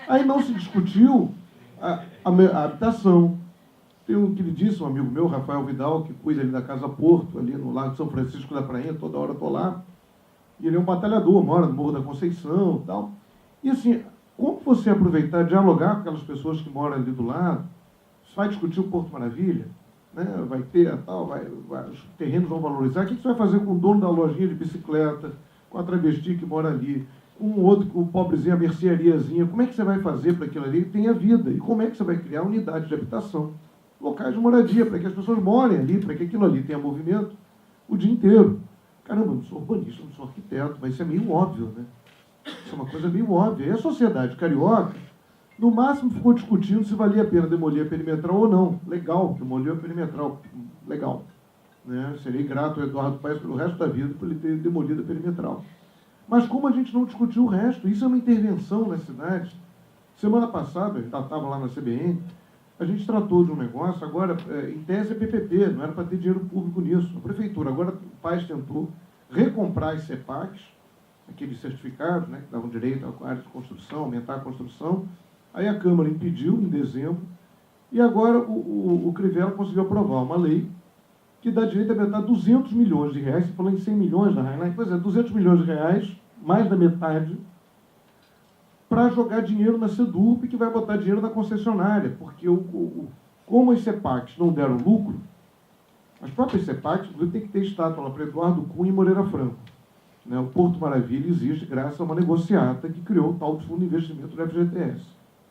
Aí não se discutiu a habitação. Tem um queridíssimo amigo meu, Rafael Vidal, que cuida ali da Casa Porto, ali no Lago de São Francisco da Prainha, toda hora eu estou lá. E ele é um batalhador, mora no Morro da Conceição e tal. E assim, como você aproveitar, dialogar com aquelas pessoas que moram ali do lado, você vai discutir o Porto Maravilha, né? Vai ter tal, os terrenos vão valorizar. O que você vai fazer com o dono da lojinha de bicicleta, com a travesti que mora ali, com o outro, com o pobrezinho, a merceariazinha? Como é que você vai fazer para aquilo ali tenha vida? E como é que você vai criar unidade de habitação? Locais de moradia, para que as pessoas morem ali, para que aquilo ali tenha movimento o dia inteiro. Caramba, eu não sou urbanista, eu não sou arquiteto, mas isso é meio óbvio, né? Isso é uma coisa meio óbvia. E a sociedade carioca, no máximo, ficou discutindo se valia a pena demolir a perimetral ou não. Legal, demoliu a perimetral. Legal. Né? Seria grato ao Eduardo Paes pelo resto da vida por ele ter demolido a perimetral. Mas como a gente não discutiu o resto? Isso é uma intervenção na cidade. Semana passada, eu estava lá na CBN, a gente tratou de um negócio, agora, em tese é PPP, não era para ter dinheiro público nisso. A prefeitura, agora o Paes tentou recomprar as CEPACs, aqueles certificados, né, que davam direito à área de construção, aumentar a construção. Aí a Câmara impediu em dezembro, e agora o Crivella conseguiu aprovar uma lei que dá direito a aumentar 200 milhões de reais. Você falou em 100 milhões da Heinlein, pois é, 200 milhões de reais, mais da metade, para jogar dinheiro na SEDURP, que vai botar dinheiro na concessionária, porque como as CEPACs não deram lucro, as próprias CEPACs tem que ter estátua lá para Eduardo Cunha e Moreira Franco. Né? O Porto Maravilha existe graças a uma negociata que criou o tal Fundo de Investimento do FGTS.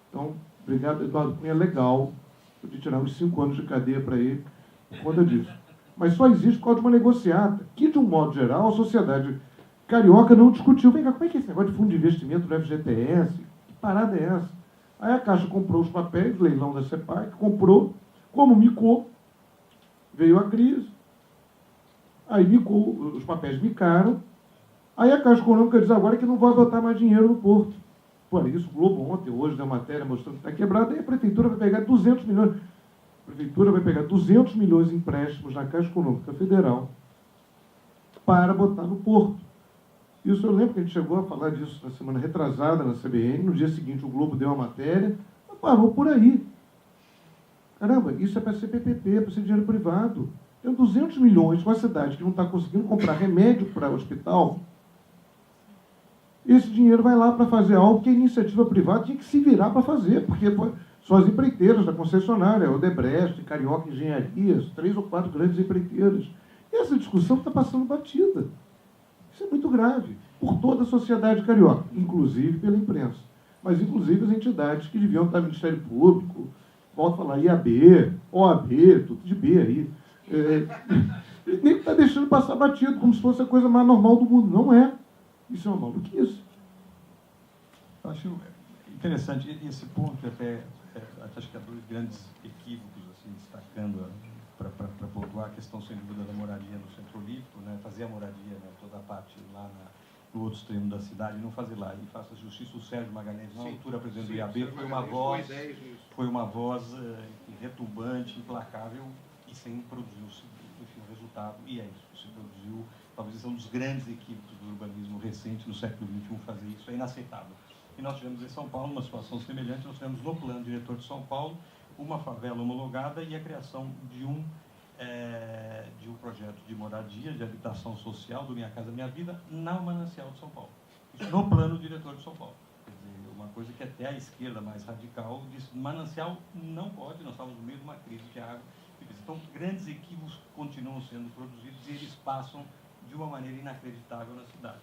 Então, obrigado, Eduardo Cunha, é legal, podia tirar uns 5 anos de cadeia para ele por conta disso. Mas só existe por causa de uma negociata, que, de um modo geral, a sociedade carioca não discutiu. Vem cá, como é que é esse negócio de fundo de investimento do FGTS? Que parada é essa? Aí a Caixa comprou os papéis, leilão da CEPAC, comprou, como micou, veio a crise, aí micou, os papéis micaram, aí a Caixa Econômica diz agora que não vai botar mais dinheiro no Porto. Por isso, o Globo ontem, hoje, deu matéria mostrando que está quebrado, aí a Prefeitura vai pegar 200 milhões. A Prefeitura vai pegar 200 milhões em empréstimos na Caixa Econômica Federal para botar no Porto. Isso eu lembro que a gente chegou a falar disso na semana retrasada na CBN, no dia seguinte o Globo deu uma matéria, mas parou por aí. Caramba, isso é para ser PPP, é para ser dinheiro privado. Tem 200 milhões com a cidade que não está conseguindo comprar remédio para o hospital. Esse dinheiro vai lá para fazer algo que a iniciativa privada tinha que se virar para fazer, porque são as empreiteiras da concessionária, Odebrecht, Carioca Engenharias, 3 ou 4 grandes empreiteiras. E essa discussão está passando batida. Isso é muito grave, por toda a sociedade carioca, inclusive pela imprensa, mas inclusive as entidades que deviam estar no Ministério Público, volto a falar, IAB, OAB, tudo de B aí, nem está deixando passar batido, como se fosse a coisa mais normal do mundo. Não é. Isso é uma maluquice. Eu acho interessante esse ponto, até acho que há 2 grandes equívocos, assim, destacando para pontuar a questão, sem dúvida, da moradia no Centro Olímpico, né? Fazer a moradia, né? Toda a parte lá no outro extremo da cidade, não fazer lá. E faça justiça, o Sérgio Magalhães, na altura, presidente do IAB, foi uma voz retumbante, implacável, e sem produzir o resultado. E é isso, se produziu, talvez esse é um dos grandes equívocos do urbanismo recente, no século XXI, fazer isso é inaceitável. E nós tivemos em São Paulo uma situação semelhante. Nós tivemos no plano diretor de São Paulo uma favela homologada e a criação de um projeto de moradia, de habitação social do Minha Casa Minha Vida na Manancial de São Paulo. Isso no plano diretor de São Paulo. Quer dizer, uma coisa que até a esquerda mais radical disse: Manancial não pode, nós estamos no meio de uma crise de água. Então, grandes equívocos continuam sendo produzidos e eles passam de uma maneira inacreditável na cidade.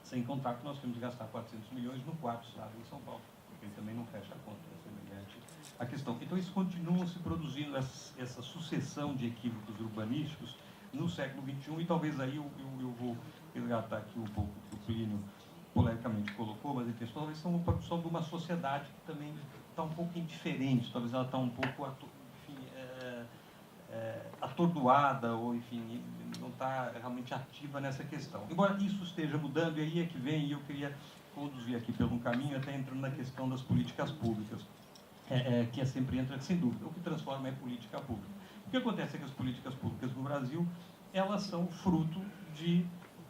Sem contar que nós temos de gastar 400 milhões no quarto estado em São Paulo, porque ele também não fecha a conta, é semelhante a questão. Então, isso continua se produzindo, essa sucessão de equívocos urbanísticos no século XXI, e talvez aí eu vou resgatar aqui um pouco o que o Plínio polemicamente colocou, mas enfim, talvez são uma produção de uma sociedade que também está um pouco indiferente, talvez ela está um pouco atordoada, ou enfim, não está realmente ativa nessa questão. Embora isso esteja mudando, e aí é que vem, e eu queria conduzir aqui pelo caminho, até entrando na questão das políticas públicas, que sempre entra, sem dúvida, o que transforma é política pública. O que acontece é que as políticas públicas no Brasil, elas são fruto de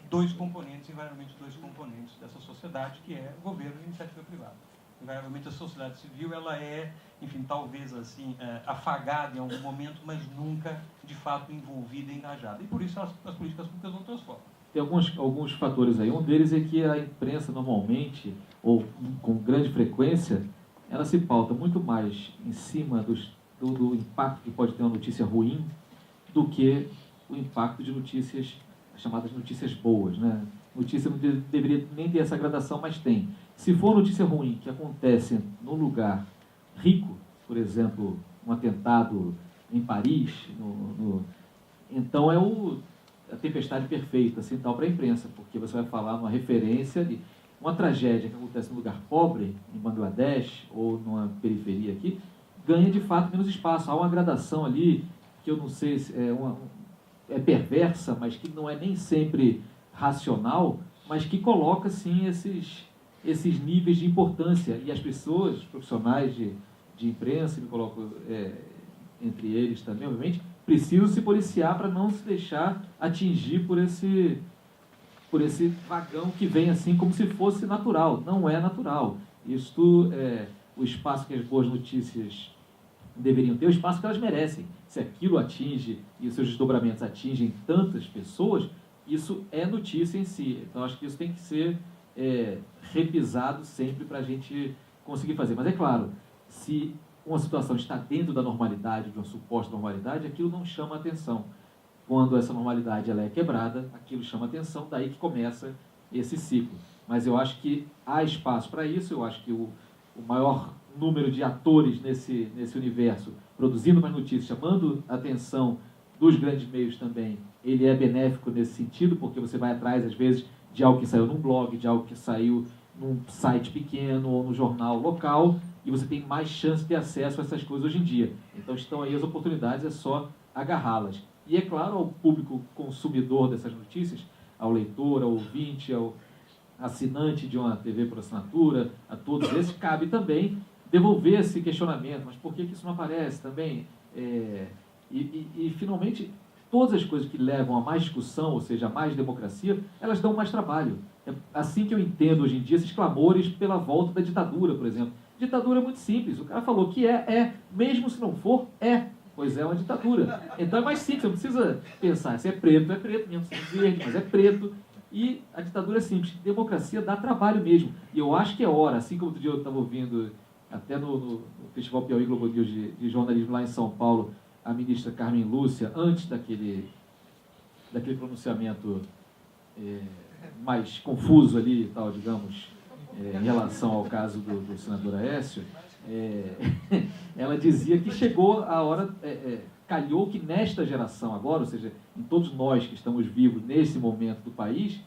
dois componentes, invariavelmente dois componentes dessa sociedade, que é governo e iniciativa privada. Invariavelmente a sociedade civil, ela é, enfim, talvez assim, afagada em algum momento, mas nunca, de fato, envolvida e engajada. E por isso as políticas públicas não transformam. Tem alguns fatores aí. Um deles é que a imprensa normalmente, ou com grande frequência, ela se pauta muito mais em cima do impacto que pode ter uma notícia ruim do que o impacto de notícias, chamadas notícias boas, né? Notícia não deveria nem ter essa gradação, mas tem. Se for notícia ruim que acontece num lugar rico, por exemplo, um atentado em Paris, então é a tempestade perfeita, assim, tal, para a imprensa, porque você vai falar uma referência de uma tragédia que acontece num lugar pobre, em Bangladesh, ou numa periferia aqui, ganha de fato menos espaço. Há uma gradação ali, que eu não sei se é perversa, mas que não é nem sempre racional, mas que coloca, sim, esses níveis de importância. E as pessoas, os profissionais de imprensa, me coloco entre eles também, obviamente, precisam se policiar para não se deixar atingir por esse vagão que vem assim como se fosse natural. Não é natural. Isto o espaço que as boas notícias deveriam ter, o espaço que elas merecem. Se aquilo atinge e os seus desdobramentos atingem tantas pessoas, isso é notícia em si. Então, acho que isso tem que ser repisado sempre para a gente conseguir fazer. Mas é claro, se uma situação está dentro da normalidade, de uma suposta normalidade, aquilo não chama atenção. Quando essa normalidade ela é quebrada, aquilo chama atenção, daí que começa esse ciclo. Mas eu acho que há espaço para isso, eu acho que o maior número de atores nesse universo, produzindo mais notícias, chamando a atenção dos grandes meios também, ele é benéfico nesse sentido, porque você vai atrás, às vezes, de algo que saiu num blog, de algo que saiu num site pequeno ou no jornal local, e você tem mais chance de acesso a essas coisas hoje em dia. Então estão aí as oportunidades, é só agarrá-las. E é claro, ao público consumidor dessas notícias, ao leitor, ao ouvinte, ao assinante de uma TV por assinatura, a todos esses, cabe também devolver esse questionamento. Mas por que isso não aparece também? E finalmente, todas as coisas que levam a mais discussão, ou seja, a mais democracia, elas dão mais trabalho. É assim que eu entendo hoje em dia esses clamores pela volta da ditadura, por exemplo. Ditadura é muito simples. O cara falou que mesmo se não for, pois é uma ditadura. Então é mais simples, você não precisa pensar, se é preto mesmo, se é verde, mas é preto. E a ditadura é simples. Democracia dá trabalho mesmo. E eu acho que é hora, assim como outro dia eu estava ouvindo, até no Festival Piauí Globo News de jornalismo lá em São Paulo, a ministra Carmen Lúcia, antes daquele pronunciamento mais confuso ali, tal, digamos, em relação ao caso do senador Aécio, ela dizia que chegou a hora, calhou que nesta geração agora, ou seja, em todos nós que estamos vivos nesse momento do país,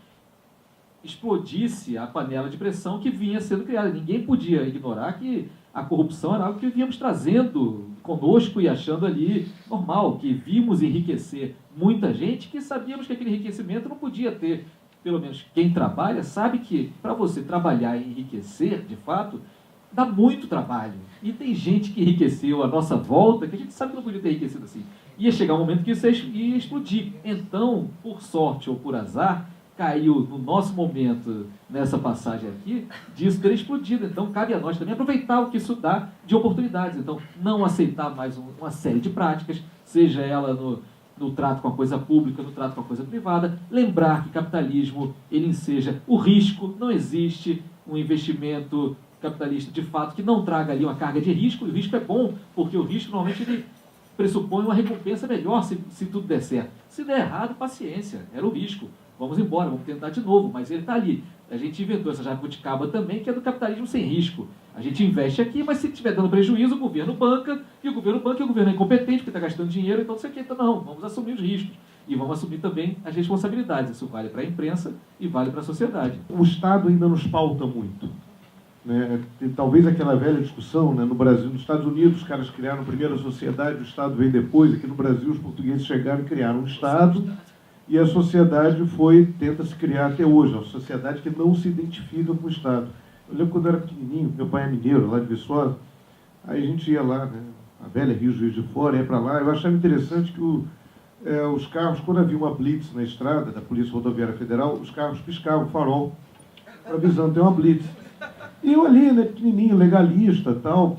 explodisse a panela de pressão que vinha sendo criada. Ninguém podia ignorar que a corrupção era algo que víamos trazendo conosco e achando ali normal, que vimos enriquecer muita gente, que sabíamos que aquele enriquecimento não podia ter. Pelo menos quem trabalha sabe que para você trabalhar e enriquecer, de fato, dá muito trabalho. E tem gente que enriqueceu à nossa volta, que a gente sabe que não podia ter enriquecido assim. Ia chegar um momento que isso ia explodir. Então, por sorte ou por azar, caiu no nosso momento, nessa passagem aqui, disso ter explodido. Então, cabe a nós também aproveitar o que isso dá de oportunidades. Então, não aceitar mais uma série de práticas, seja ela no trato com a coisa pública, no trato com a coisa privada. Lembrar que capitalismo, ele enseja o risco, não existe um investimento capitalista, de fato, que não traga ali uma carga de risco, e o risco é bom, porque o risco, normalmente, ele pressupõe uma recompensa melhor se tudo der certo. Se der errado, paciência, era o risco. Vamos embora, vamos tentar de novo, mas ele está ali. A gente inventou essa jabuticaba também, que é do capitalismo sem risco. A gente investe aqui, mas se estiver dando prejuízo, o governo banca, e o governo é incompetente, porque está gastando dinheiro, então não sei o que. Então, não, vamos assumir os riscos. E vamos assumir também as responsabilidades. Isso vale para a imprensa e vale para a sociedade. O Estado ainda nos pauta muito. Né? E talvez aquela velha discussão, né? No Brasil, nos Estados Unidos, os caras criaram a primeira sociedade, o Estado veio depois. Aqui no Brasil, os portugueses chegaram e criaram um Estado, e a sociedade tenta se criar até hoje, uma sociedade que não se identifica com o Estado. Eu lembro quando eu era pequenininho, meu pai é mineiro, lá de Viçosa, aí a gente ia lá, né? A velha Rio Juiz de Fora, ia para lá. Eu achava interessante que os carros, quando havia uma blitz na estrada da Polícia Rodoviária Federal, os carros piscavam o farol, avisando, tem uma blitz. E eu ali, né, pequenininho, legalista, tal,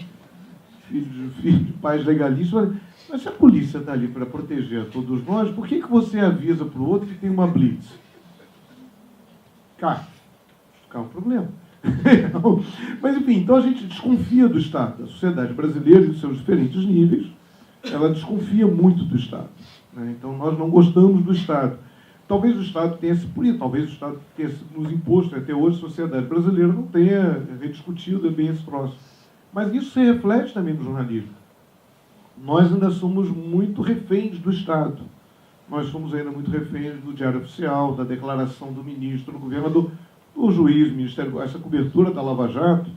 filho de pais legalistas, mas se a polícia está ali para proteger a todos nós, por que você avisa para o outro que tem uma blitz? Cá, fica um problema. Mas, enfim, então a gente desconfia do Estado. A sociedade brasileira, em seus diferentes níveis, ela desconfia muito do Estado. Né? Então, nós não gostamos do Estado. Talvez o Estado tenha se punido, talvez o Estado tenha nos imposto. Até hoje, a sociedade brasileira não tenha rediscutido bem esse troço. Mas isso se reflete também no jornalismo. Nós ainda somos muito reféns do Estado. Nós somos ainda muito reféns do Diário Oficial, da declaração do ministro, do governador, do juiz, ministério, essa cobertura da Lava Jato,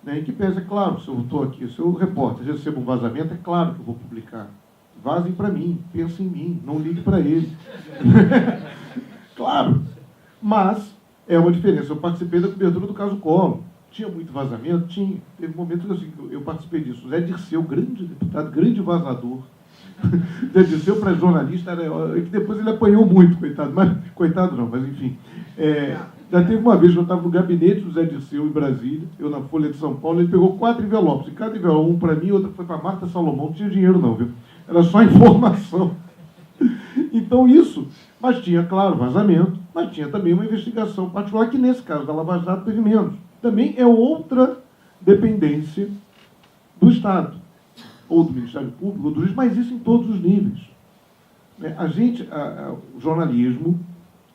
né, em que pensa, é claro, se eu estou aqui, se eu, repórter, recebo um vazamento, é claro que eu vou publicar. Vazem para mim, pensem em mim, não ligue para ele. Claro, mas é uma diferença. Eu participei da cobertura do caso Collor. Tinha muito vazamento? Tinha. Teve momentos assim, que eu participei disso. Zé Dirceu, grande deputado, grande vazador. Zé Dirceu, para jornalista, que depois ele apanhou muito, coitado. Mas, coitado não, mas enfim. Já teve uma vez que eu estava no gabinete do Zé Dirceu, em Brasília, eu na Folha de São Paulo, ele pegou 4 envelopes. E cada envelope, um para mim, outro foi para Marta Salomão. Não tinha dinheiro não, viu? Era só informação. Então isso, mas tinha, claro, vazamento, mas tinha também uma investigação particular, que nesse caso da Lava Jato teve menos. Também é outra dependência do Estado, ou do Ministério Público, ou do juiz, mas isso em todos os níveis. O jornalismo,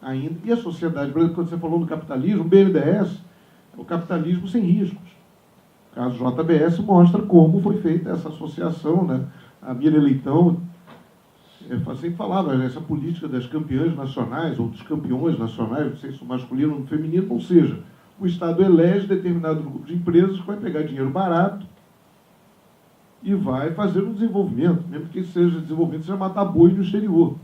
ainda, e a sociedade brasileira, quando você falou no capitalismo, o BNDES é o capitalismo sem riscos. O caso JBS mostra como foi feita essa associação, né? A Mira Leitão sempre falava essa política das campeãs nacionais, ou dos campeões nacionais, não sei se o masculino ou o feminino, ou seja, o Estado elege determinado grupo de empresas que vai pegar dinheiro barato e vai fazer um desenvolvimento, mesmo que seja desenvolvimento, seja matar boi no exterior.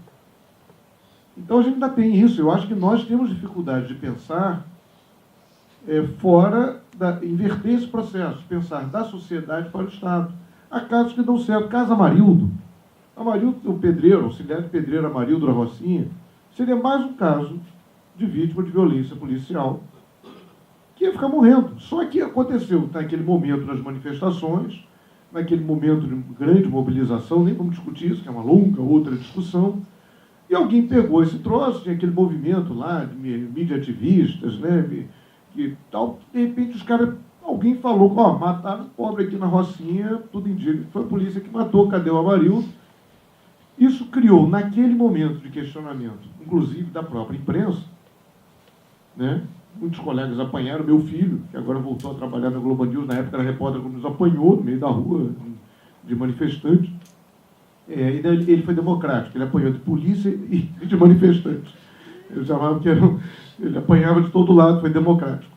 Então a gente ainda tem isso. Eu acho que nós temos dificuldade de pensar inverter esse processo, pensar da sociedade para o Estado. Há casos que dão certo. Caso Amarildo, o pedreiro, auxiliar de pedreiro Amarildo da Rocinha, seria mais um caso de vítima de violência policial, que ia ficar morrendo. Só que aconteceu naquele momento das manifestações, naquele momento de grande mobilização, nem vamos discutir isso, que é uma longa outra discussão, e alguém pegou esse troço, tinha aquele movimento lá de mídia ativistas, né, que tal, de repente alguém falou, mataram o pobre aqui na Rocinha, tudo indica, foi a polícia que matou, cadê o Amarildo? Isso criou, naquele momento de questionamento, inclusive da própria imprensa, né, muitos colegas apanharam, meu filho, que agora voltou a trabalhar na Globo News, na época era repórter, nos apanhou no meio da rua de manifestantes. Ele foi democrático, ele apanhou de polícia e de manifestantes. Eles chamavam que ele apanhava de todo lado, foi democrático.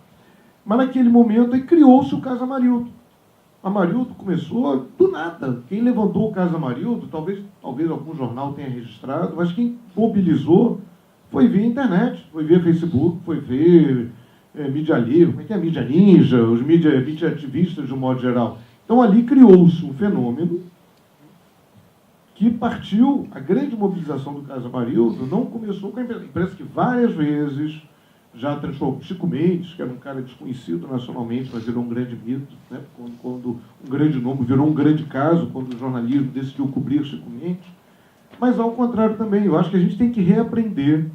Mas naquele momento aí criou-se o caso Amarildo. Amarildo começou do nada. Quem levantou o caso Amarildo, talvez algum jornal tenha registrado, mas quem mobilizou foi via internet, foi via Facebook, foi ver mídia livre, como é que é? Mídia ninja, os mídia ativistas de um modo geral. Então ali criou-se um fenômeno que partiu, a grande mobilização do caso Amarildo não começou com a imprensa que várias vezes já transformou Chico Mendes, que era um cara desconhecido nacionalmente, mas virou um grande mito, né? Quando um grande nome virou um grande caso, quando o jornalismo decidiu cobrir Chico Mendes. Mas, ao contrário também, eu acho que a gente tem que reaprender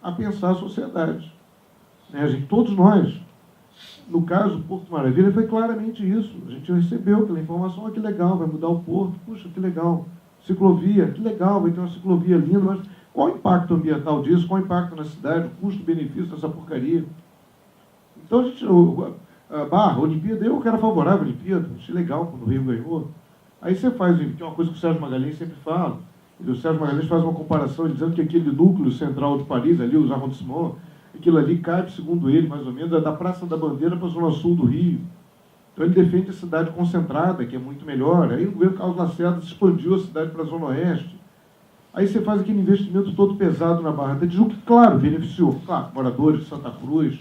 a pensar a sociedade. Né? Todos nós, no caso Porto Maravilha, foi claramente isso. A gente recebeu aquela informação, que legal, vai mudar o porto, puxa, que legal. Ciclovia, que legal, vai ter uma ciclovia linda, mas qual o impacto ambiental disso? Qual o impacto na cidade? O custo-benefício dessa porcaria? Então, a Olimpíada, eu era favorável à Olimpíada, achei legal quando o Rio ganhou. Aí você faz, que é uma coisa que o Sérgio Magalhães sempre fala, e o Sérgio Magalhães faz uma comparação dizendo que aquele núcleo central de Paris, ali, os arrondissements, aquilo ali cabe, segundo ele, mais ou menos, da Praça da Bandeira para a zona sul do Rio. Então ele defende a cidade concentrada, que é muito melhor. Aí o governo Carlos Lacerda expandiu a cidade para a zona oeste. Aí você faz aquele investimento todo pesado na Barra da Tijuca, que, claro, beneficiou. Claro, moradores de Santa Cruz,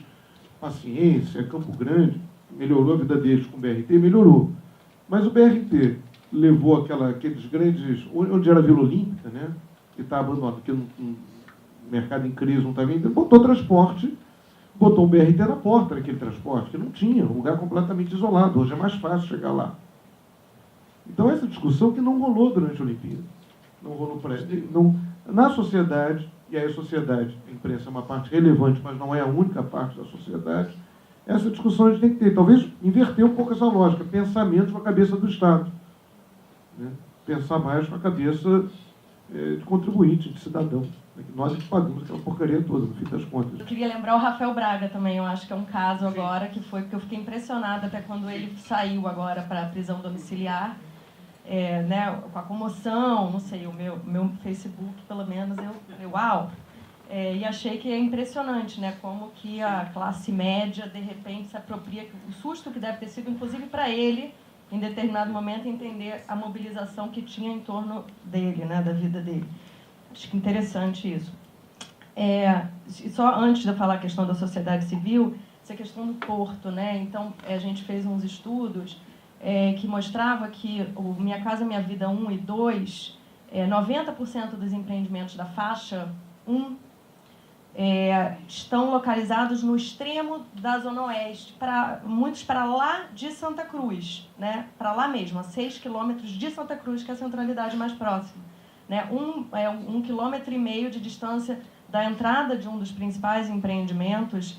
Paciência, Campo Grande, melhorou a vida deles com o BRT, melhorou. Mas o BRT levou aqueles grandes... Onde era a Vila Olímpica, né? Que está abandonado, porque o mercado em crise não está vindo, botou transporte, botou um BRT na porta daquele transporte, que não tinha, um lugar completamente isolado. Hoje é mais fácil chegar lá. Então, essa discussão que não rolou durante a Olimpíada. Não rolou na sociedade, e aí a sociedade, a imprensa é uma parte relevante, mas não é a única parte da sociedade, essa discussão a gente tem que ter. Talvez inverter um pouco essa lógica, pensar menos com a cabeça do Estado. Né? Pensar mais com a cabeça de contribuinte, de cidadão. Nós é que pagamos aquela porcaria toda, no fim das contas. Eu queria lembrar o Rafael Braga também, eu acho que é um caso agora, que foi porque eu fiquei impressionada até quando ele saiu agora para a prisão domiciliar, né, com a comoção, não sei, o meu Facebook, pelo menos, eu uau! E achei que é impressionante, né, como que a classe média, de repente, se apropria, o susto que deve ter sido, inclusive para ele, em determinado momento, entender a mobilização que tinha em torno dele, né, da vida dele. Acho que interessante isso. Só antes de eu falar a questão da sociedade civil, essa questão do porto, né? Então, a gente fez uns estudos que mostrava que o Minha Casa Minha Vida 1 e 2, 90% dos empreendimentos da faixa 1 estão localizados no extremo da Zona Oeste, muitos para lá de Santa Cruz, né? Para lá mesmo, a 6 quilômetros de Santa Cruz, que é a centralidade mais próxima. Né? 1,5 km de distância da entrada de um dos principais empreendimentos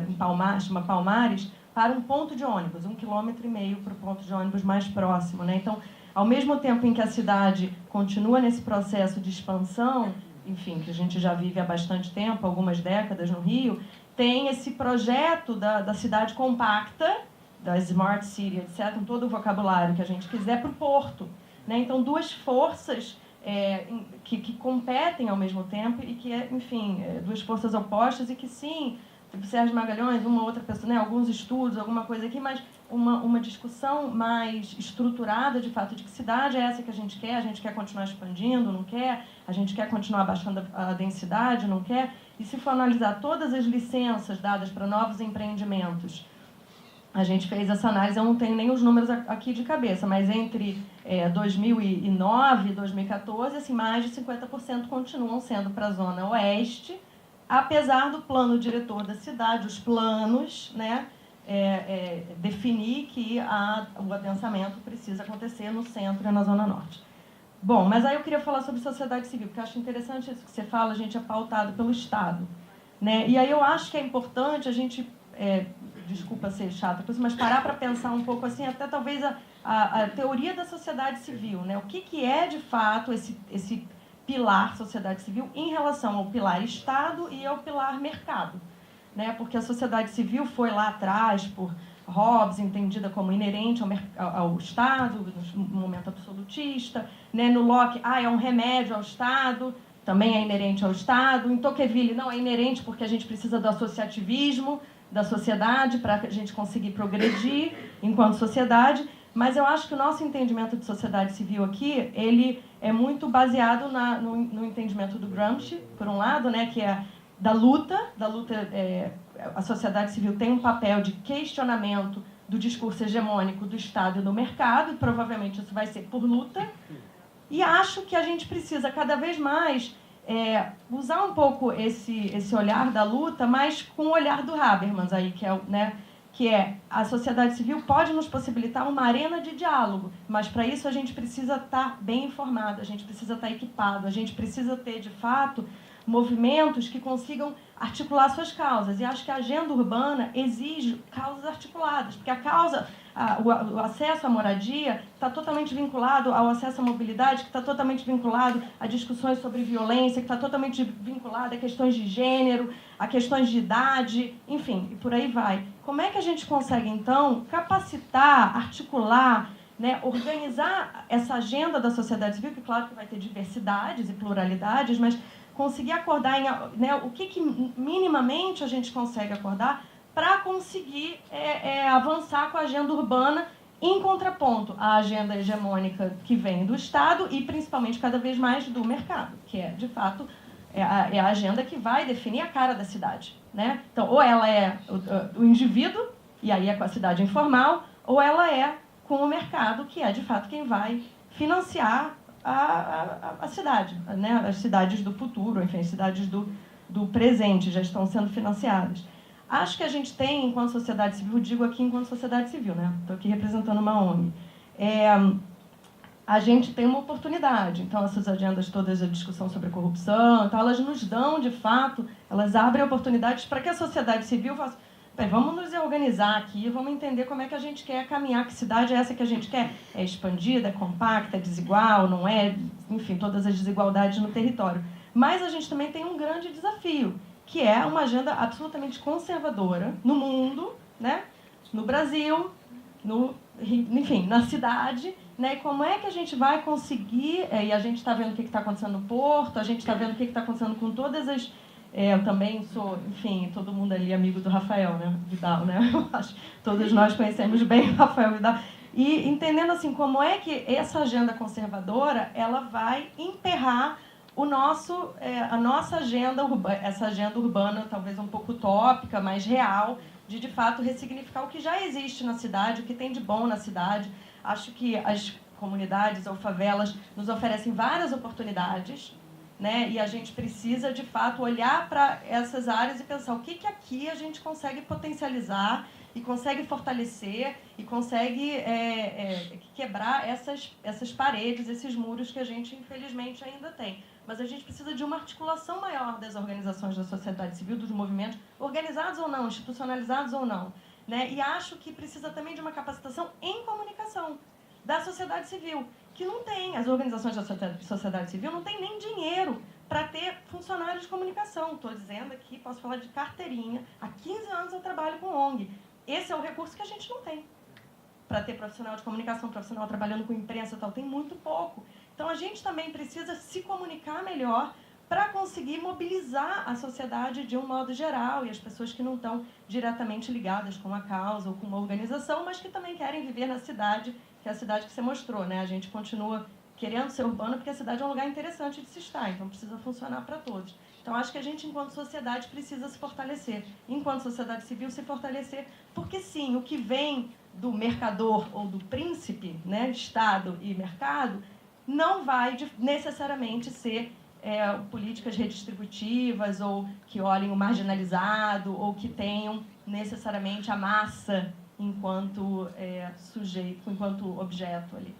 em Palmares, chama Palmares, para um ponto de ônibus, 1,5 km para o ponto de ônibus mais próximo. Né? Então, ao mesmo tempo em que a cidade continua nesse processo de expansão, enfim, que a gente já vive há bastante tempo, algumas décadas no Rio, tem esse projeto da cidade compacta, da Smart City, etc., com todo o vocabulário que a gente quiser, para o porto. Né? Então, duas forças que competem ao mesmo tempo e que, enfim, duas forças opostas e que, sim, tipo Sérgio Magalhães, uma outra pessoa, né, alguns estudos, alguma coisa aqui, mas uma discussão mais estruturada, de fato, de que cidade é essa que a gente quer continuar expandindo, não quer, a gente quer continuar baixando a densidade, não quer, e se for analisar todas as licenças dadas para novos empreendimentos, a gente fez essa análise, eu não tenho nem os números aqui de cabeça, mas entre 2009 e 2014, assim, mais de 50% continuam sendo para a Zona Oeste, apesar do plano diretor da cidade, os planos, né, definir que o adensamento precisa acontecer no centro e na Zona Norte. Bom, mas aí eu queria falar sobre sociedade civil, porque eu acho interessante isso que você fala, a gente é pautado pelo Estado. Né? E aí eu acho que é importante a gente... desculpa ser chata, mas parar para pensar um pouco assim, até talvez a teoria da sociedade civil, né? O que é de fato esse pilar sociedade civil em relação ao pilar Estado e ao pilar mercado, né? Porque a sociedade civil foi lá atrás por Hobbes, entendida como inerente ao Estado, no momento absolutista, né? No Locke, é um remédio ao Estado, também é inerente ao Estado. Em Tocqueville, não, é inerente porque a gente precisa do associativismo da sociedade para a gente conseguir progredir enquanto sociedade, mas eu acho que o nosso entendimento de sociedade civil aqui, ele é muito baseado no entendimento do Gramsci, por um lado, né, que é da luta, a sociedade civil tem um papel de questionamento do discurso hegemônico do Estado e do mercado, e provavelmente isso vai ser por luta, E acho que a gente precisa cada vez mais usar um pouco esse olhar da luta, mas com o olhar do Habermas, aí, que é a sociedade civil pode nos possibilitar uma arena de diálogo, mas para isso a gente precisa estar bem informado, a gente precisa estar equipado, a gente precisa ter, de fato, movimentos que consigam articular suas causas. E acho que a agenda urbana exige causas articuladas, porque o acesso à moradia está totalmente vinculado ao acesso à mobilidade, que está totalmente vinculado a discussões sobre violência, que está totalmente vinculado a questões de gênero, a questões de idade, enfim, e por aí vai. Como é que a gente consegue, então, capacitar, articular, né, organizar essa agenda da sociedade civil, que claro que vai ter diversidades e pluralidades, mas conseguir acordar, né, o que minimamente a gente consegue acordar para conseguir avançar com a agenda urbana em contraponto à agenda hegemônica que vem do Estado e, principalmente, cada vez mais do mercado, que é, de fato, a agenda que vai definir a cara da cidade, né? Então, ou ela é o indivíduo, e aí é com a cidade informal, ou ela é com o mercado, que é, de fato, quem vai financiar a cidade, né? As cidades do futuro, enfim, as cidades do presente já estão sendo financiadas. Acho que a gente tem, enquanto sociedade civil, digo aqui enquanto sociedade civil, né? Estou aqui representando uma ONG. A gente tem uma oportunidade. Então, essas agendas todas, a discussão sobre corrupção, então, elas nos dão, de fato, elas abrem oportunidades para que a sociedade civil faça... Vamos nos organizar aqui, vamos entender como é que a gente quer caminhar, que cidade é essa que a gente quer. É expandida, é compacta, é desigual, não é? Enfim, todas as desigualdades no território. Mas a gente também tem um grande desafio, que é uma agenda absolutamente conservadora no mundo, né? No Brasil, enfim, na cidade, né? E como é que a gente vai conseguir... e a gente está vendo o que está acontecendo no Porto, a gente está vendo o que está acontecendo com todas as... eu também sou, enfim, todo mundo ali amigo do Rafael, né? Vidal, né? Eu acho que todos nós conhecemos bem o Rafael Vidal. E entendendo, assim, como é que essa agenda conservadora, ela vai emperrar a nossa agenda urbana, essa agenda urbana talvez um pouco utópica, mas real, de fato ressignificar o que já existe na cidade, o que tem de bom na cidade. Acho que as comunidades ou favelas nos oferecem várias oportunidades, né? E a gente precisa, de fato, olhar para essas áreas e pensar o que aqui a gente consegue potencializar e consegue fortalecer e consegue quebrar essas paredes, esses muros que a gente, infelizmente, ainda tem. Mas a gente precisa de uma articulação maior das organizações da sociedade civil, dos movimentos, organizados ou não, institucionalizados ou não, né? E acho que precisa também de uma capacitação em comunicação da sociedade civil, que não tem. As organizações da sociedade civil não têm nem dinheiro para ter funcionários de comunicação. Estou dizendo aqui, posso falar de carteirinha. Há 15 anos eu trabalho com ONG. Esse é o recurso que a gente não tem. Para ter profissional de comunicação, profissional trabalhando com imprensa e tal, tem muito pouco. Então, a gente também precisa se comunicar melhor para conseguir mobilizar a sociedade de um modo geral e as pessoas que não estão diretamente ligadas com a causa ou com uma organização, mas que também querem viver na cidade, que é a cidade que você mostrou, né? A gente continua querendo ser urbano porque a cidade é um lugar interessante de se estar, então precisa funcionar para todos. Então, acho que a gente, enquanto sociedade, precisa se fortalecer. Enquanto sociedade civil, se fortalecer, porque, sim, o que vem do mercador ou do príncipe, né, Estado e mercado, não vai necessariamente ser políticas redistributivas ou que olhem o marginalizado ou que tenham necessariamente a massa enquanto sujeito, enquanto objeto ali.